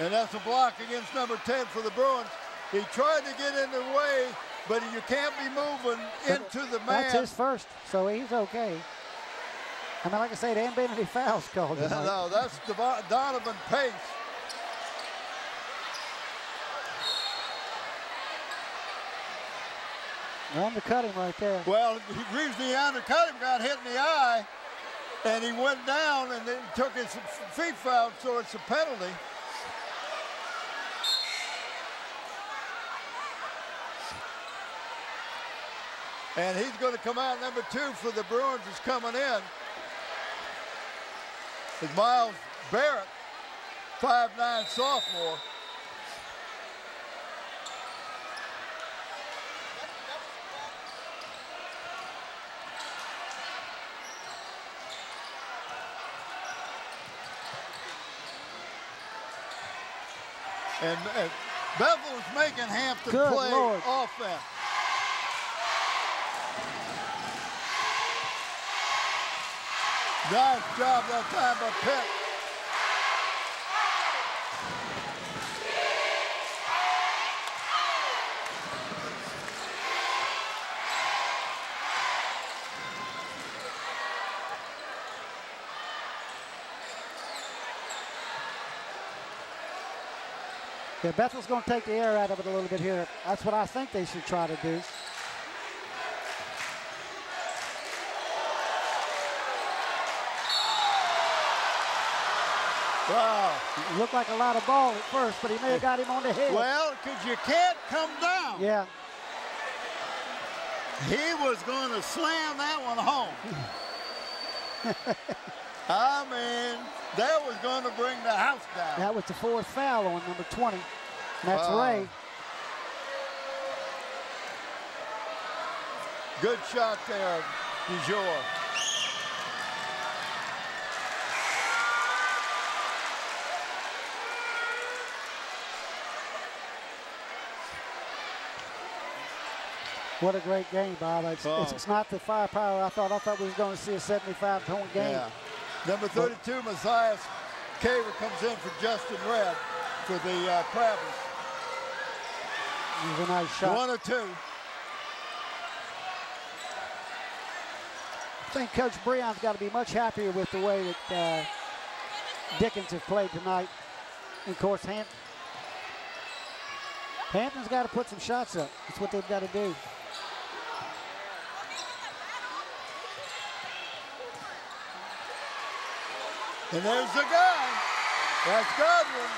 And that's a block against number 10 for the Bruins. He tried to get in the way, but you can't be moving into the man. That's his first, so he's okay. I mean, like I say, there ain't been any fouls called tonight. No, that's Donovan Pace. Undercut him right there. Well, the reason he undercut him, got hit in the eye, and he went down and then took his feet foul, so it's a penalty. And he's going to come out. Number 2 for the Bruins is coming in. It's Miles Barrett, 5'9" sophomore. And Bethel is making Hampton Good play Lord. offense. Nice job that time by Pitt. Yeah, Bethel's going to take the air out of it a little bit here. That's what I think they should try to do. Wow. It looked like a lot of ball at first, but he may have got him on the head. Well, because you can't come down. Yeah. He was going to slam that one home. I mean, that was going to bring the house down. That was the fourth foul on number 20. And that's Ray. Good shot there, DeJour. What a great game, Bob. It's not the firepower I thought. I thought we was going to see a 75-point game. Yeah. Number 32, Matthias Caver comes in for Justin Red for the Crabbers. It was a nice shot. 1 or 2. I think Coach Breon's got to be much happier with the way that Dickens have played tonight. And of course, Hampton's got to put some shots up. That's what they've got to do. And there's the guy. That's Godwin.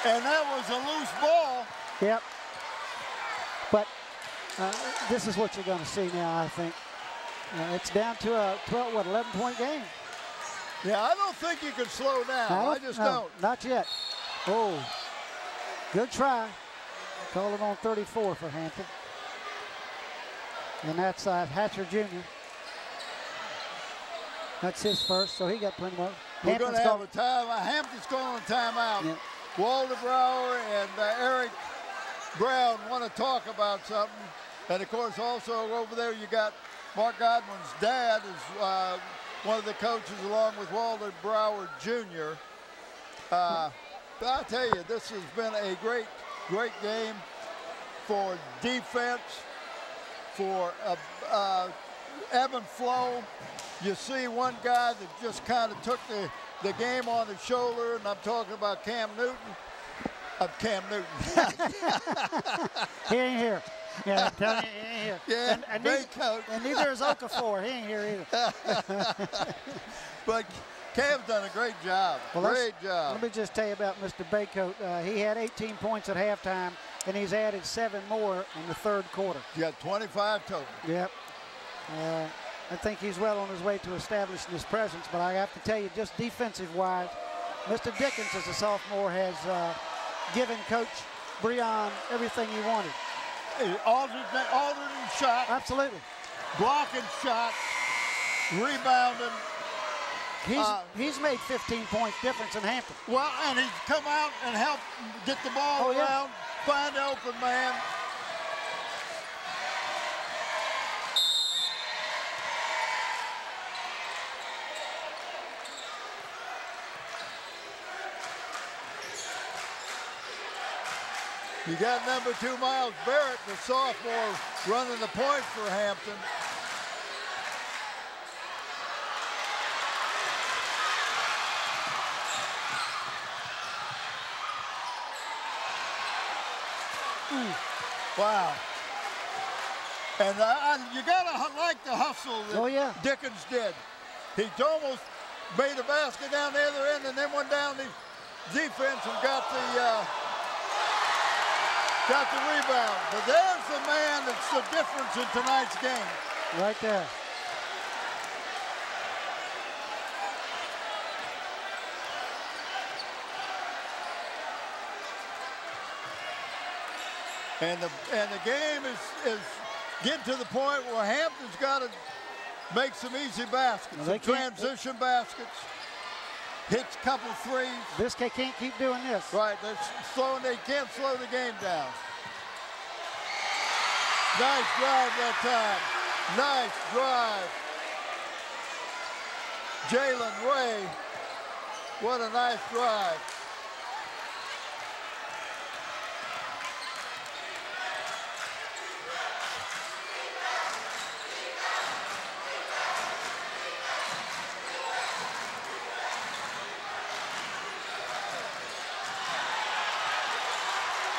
And that was a loose ball. Yep. But this is what you're going to see now, I think. It's down to a 11-point game. Yeah, I don't think you can slow down. I just don't. Not yet. Oh, good try. Calling on 34 for Hampton. And that's Hatcher Jr. That's his first, so he got plenty more. We're going to have a time. Hampton's calling a timeout. Yeah. Walter Brower and Eric Brown want to talk about something. And, of course, also over there you got Mark Godwin's dad is one of the coaches along with Walter Brower Jr. But I'll tell you, this has been a great, great game for defense, for ebb and flow. You see one guy that just kind of took the game on his shoulder, and I'm talking about Cam Newton. Cam Newton. He ain't here. Yeah, I'm telling you, he ain't here. Yeah, and neither is Okafor. He ain't here either. But Cam's done a great job. Well, great job. Let me just tell you about Mr. Baycoat. He had 18 points at halftime, and he's added 7 more in the third quarter. You got 25 total. Yep. I think he's well on his way to establishing his presence, but I have to tell you, just defensive-wise, Mr. Dickens, as a sophomore, has given Coach Breon everything he wanted. Alternating shot. Absolutely. Blocking shots. Rebounding. He's made 15 points difference in Hampton. Well, and he's come out and helped get the ball around, find the open man. You got number 2, Miles Barrett, the sophomore, running the point for Hampton. Wow. And you got to like the hustle that Dickens did. He almost made a basket down the other end and then went down the defense and got the rebound. But there's the man that's the difference in tonight's game. Right there. And the game is getting to the point where Hampton's got to make some easy baskets, some transition baskets. hits a couple threes. This kid can't keep doing this. Right, they can't slow the game down. Nice drive that time. Nice drive. Jalen Ray, what a nice drive.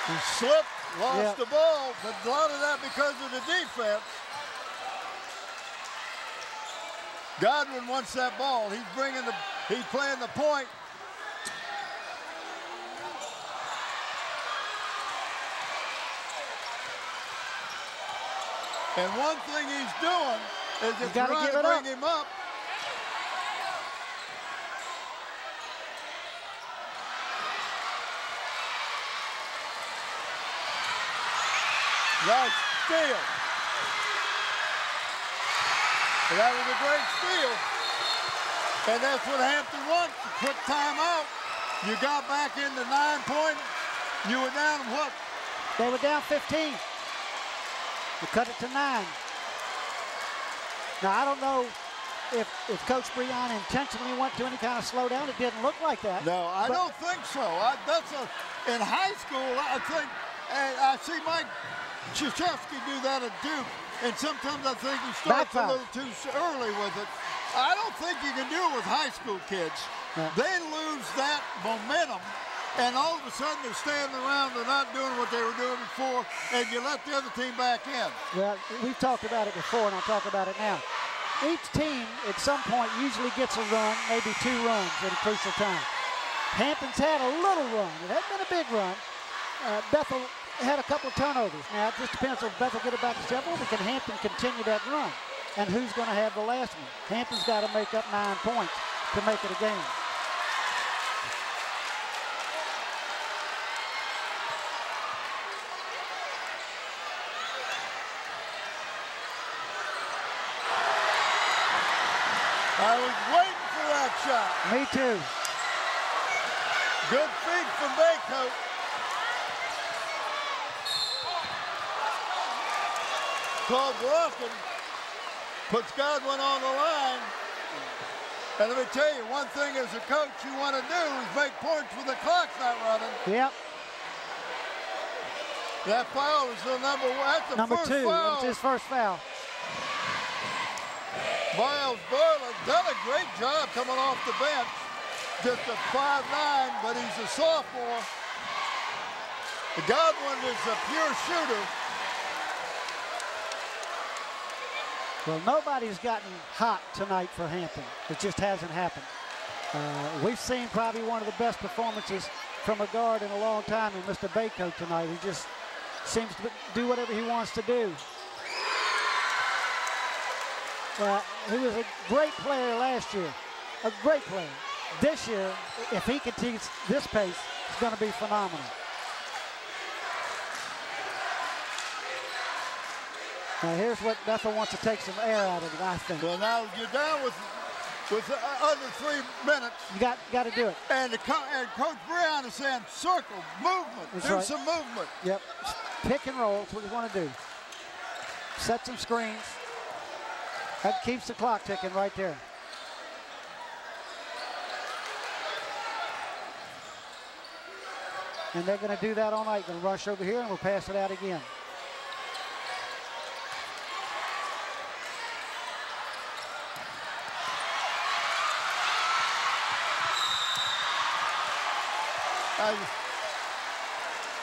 He slipped, lost the ball, but a lot of that because of the defense. Godwin wants that ball. He's playing the point. And one thing he's doing is to try to bring him up. Nice steal. And that was a great steal. And that's what Hampton wants, a quick timeout. You got back into 9 points. You were down what? They were down 15. We cut it to 9. Now, I don't know if Coach Breon intentionally went to any kind of slowdown. It didn't look like that. No, I don't think so. In high school, I think, and I see Mike Krzyzewski do that at Duke, and sometimes I think he starts a little too early with it. I don't think you can do it with high school kids. Yeah. They lose that momentum, and all of a sudden they're standing around, they're not doing what they were doing before, and you let the other team back in. Well, we've talked about it before, and I'll talk about it now. Each team, at some point, usually gets a run, maybe 2 runs at a crucial time. Hampton's had a little run. It hasn't been a big run. Bethel had a couple of turnovers. Now, it just depends if Bethel get it back to 7, or can Hampton continue that run? And who's going to have the last one? Hampton's got to make up 9 points to make it a game. I was waiting for that shot. Me too. Good feed from Baycoat. Called blocking. Puts Godwin on the line. And let me tell you, one thing as a coach you want to do is make points when the clock's not running. Yep. That foul is the number 1. That's the Number first 2. foul. That's his first foul. Miles Borland done a great job coming off the bench. Just a 5'9", but he's a sophomore. Godwin is a pure shooter. Well, nobody's gotten hot tonight for Hampton. It just hasn't happened. We've seen probably one of the best performances from a guard in a long time in Mr. Baycoat tonight. He just seems to do whatever he wants to do. He was a great player last year, a great player. This year, if he continues this pace, it's going to be phenomenal. Now here's what Bethel wants to take some air out of it, I think. Well, now you're down with under 3 minutes. You got to do it. And Coach Breon is saying circle, movement, do some movement. Yep, pick and roll, that's what you want to do. Set some screens. That keeps the clock ticking right there. And they're going to do that all night. Going to rush over here and we'll pass it out again.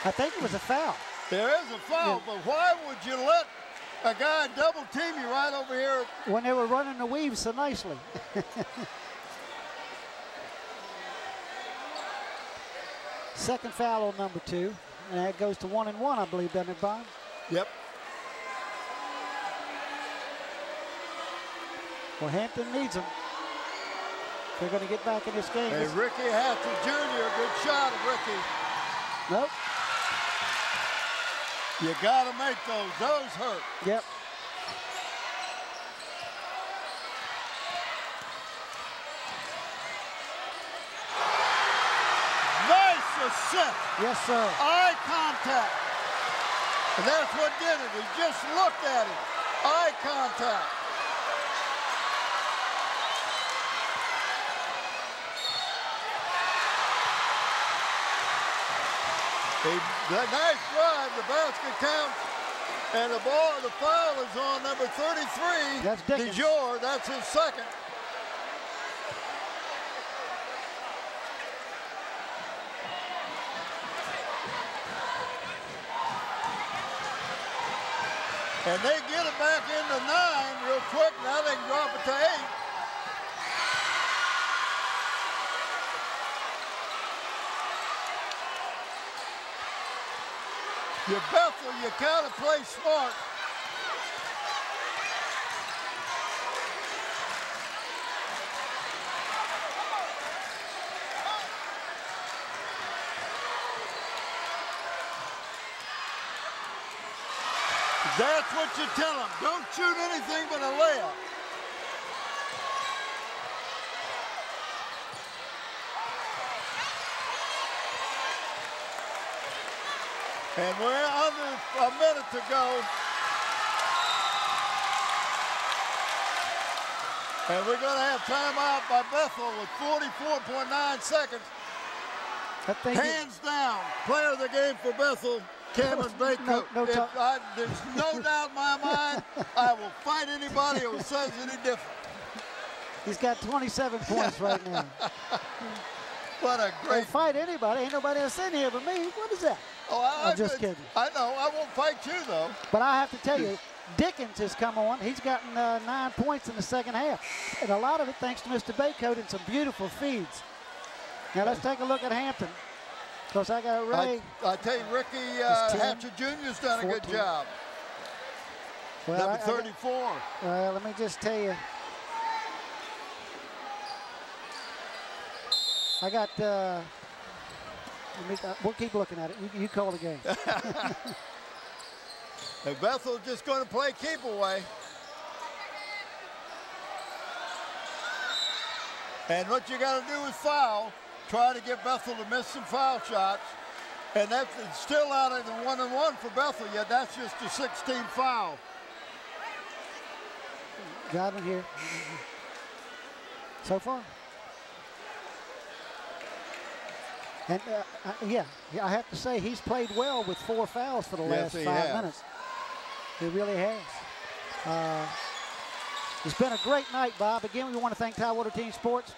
I think it was a foul. There is a foul, but why would you let a guy double team you right over here? When they were running the weave so nicely. Second foul on number 2. And that goes to 1 and 1, I believe, doesn't it, Bob? Yep. Well, Hampton needs them. They're going to get back in this game. Hey, Ricky Hatcher Jr., good shot of Ricky. Nope. You got to make those. Those hurt. Yep. assist. Yes, sir. Eye contact. And that's what did it. He just looked at him. Eye contact. The nice drive, the basket counts, and the foul is on number 33. That's Dickens. DeJour, that's his second. And they get it back into 9 real quick. Now they can drop it to 8. You Bethel, you gotta play smart. That's what you tell them. Don't shoot anything but a layup. And we're under a minute to go. And we're going to have timeout by Bethel with 44.9 seconds. Hands down, player of the game for Bethel, Cameron Baycoat. There's no doubt in my mind, I will fight anybody who says any different. He's got 27 points right now. What a great... Fight anybody. Ain't nobody else in here but me. What is that? Oh, I'm just kidding. I know. I won't fight you, though. But I have to tell you, Dickens has come on. He's gotten 9 points in the second half. And a lot of it thanks to Mr. Baycoat and some beautiful feeds. Now, let's take a look at Hampton. Of course, I got Ray. I tell you, Ricky Hatcher Jr.'s done 14. A good job. Well, number 34. Well, let me just tell you. I got, we'll keep looking at it. You call the game. And Bethel's just going to play keep away. And what you got to do is foul. Try to get Bethel to miss some foul shots. And that's still out of the 1-and-1 for Bethel yet. That's just a 16 foul. Got him here. So far. And yeah, I have to say he's played well with 4 fouls for the last 5 minutes. He really has. It's been a great night, Bob. Again, we want to thank Tidewater Team Sports,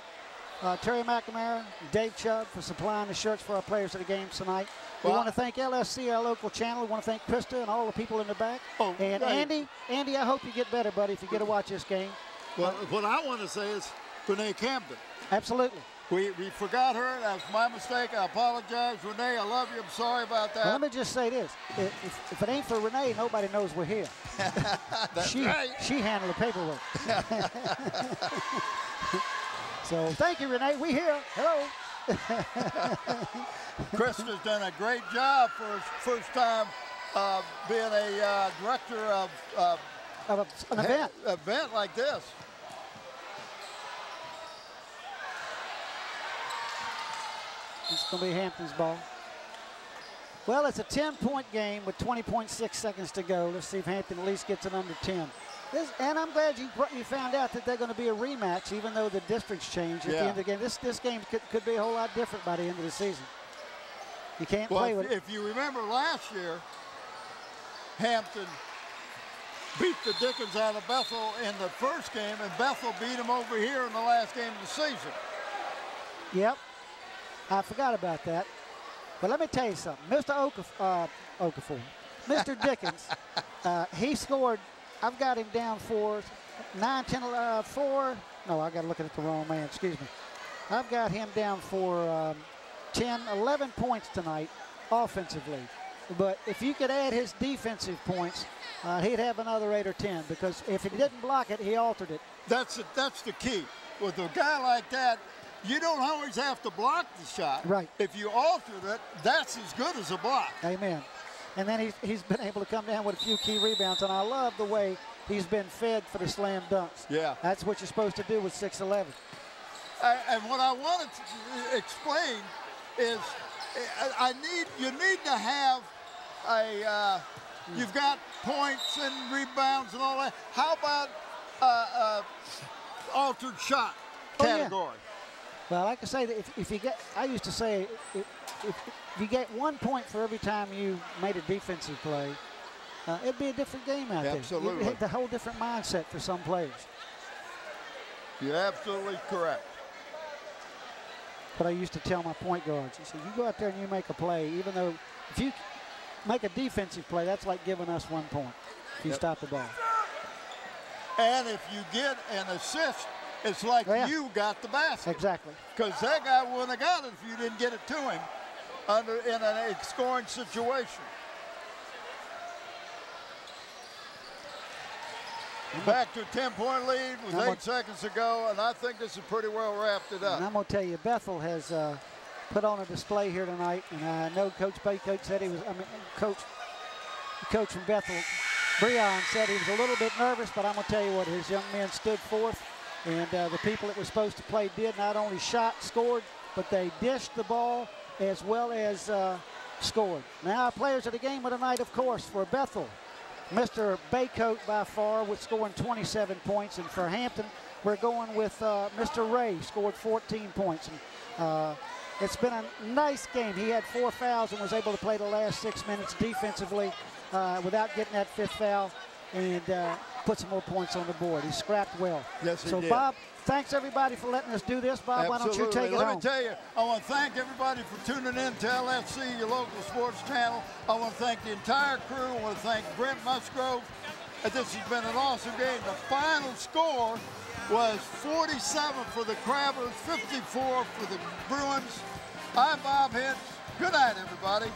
Terry McNamara, Dave Chubb for supplying the shirts for our players at the games tonight. We want to thank LSC, our local channel. We want to thank Krista and all the people in the back. Oh, and right. Andy, I hope you get better, buddy, if you get to watch this game. Well, what I want to say is Renee Camden. Absolutely. We forgot her. That was my mistake. I apologize. Renee, I love you. I'm sorry about that. Well, let me just say this. If it ain't for Renee, nobody knows we're here. That's right. She handled the paperwork. So thank you, Renee. We here. Hello. Krista's done a great job for his first time being a director of an event like this. It's going to be Hampton's ball. Well, it's a 10-point game with 20.6 seconds to go. Let's see if Hampton at least gets it under 10. And I'm glad you found out that they're going to be a rematch, even though the districts change at the end of the game. This game could be a whole lot different by the end of the season. You can't play with it. If you remember last year, Hampton beat the Dickens out of Bethel in the first game, and Bethel beat them over here in the last game of the season. Yep. I forgot about that. But let me tell you something. Mr. Okafor, Mr. Dickens, he scored, I've got him down for 9, 10, 4. No, I got to look at the wrong man. Excuse me. I've got him down for 10, 11 points tonight offensively. But if you could add his defensive points, he'd have another 8 or 10, because if he didn't block it, he altered it. That's the key. With a guy like that, you don't always have to block the shot. Right. If you altered it, that's as good as a block. Amen. And then he's been able to come down with a few key rebounds, and I love the way he's been fed for the slam dunks. Yeah. That's what you're supposed to do with 6'11". And what I wanted to explain is you need to have a, you've got points and rebounds and all that. How about altered shot category? Well, like I say, if you get, I used to say, if you get 1 point for every time you made a defensive play, it'd be a different game out there. Absolutely. It'd be a whole different mindset for some players. You're absolutely correct. But I used to tell my point guards, I said, you go out there and you make a play, even though if you make a defensive play, that's like giving us 1 point if you stop the ball. And if you get an assist, it's like you got the basket. Exactly. Because that guy wouldn't have got it if you didn't get it to him in a scoring situation. Back to a 10-point lead with 8 seconds to go, and I think this is pretty well wrapped it up. And I'm going to tell you, Bethel has put on a display here tonight, and I know Coach Baycoat said he was, the coach from Bethel, Breon, said he was a little bit nervous, but I'm going to tell you what, his young men stood forth, and the people that were supposed to play did not only scored, but they dished the ball as well as scored. Now our players of the game of the night, of course, for Bethel, Mr. Baycoat by far with scoring 27 points, and for Hampton, we're going with Mr. Ray, scored 14 points. And, it's been a nice game. He had 4 fouls and was able to play the last 6 minutes defensively without getting that 5th foul and put some more points on the board. He scrapped well. Yes, he did. So, Bob, thanks everybody for letting us do this. Bob, Absolutely. Why don't you take it home? Let me tell you, I want to thank everybody for tuning in to LFC, your local sports channel. I want to thank the entire crew. I want to thank Brent Musgrove. This has been an awesome game. The final score was 47 for the Crabbers, 54 for the Bruins. I'm Bob Hitch. Good night, everybody.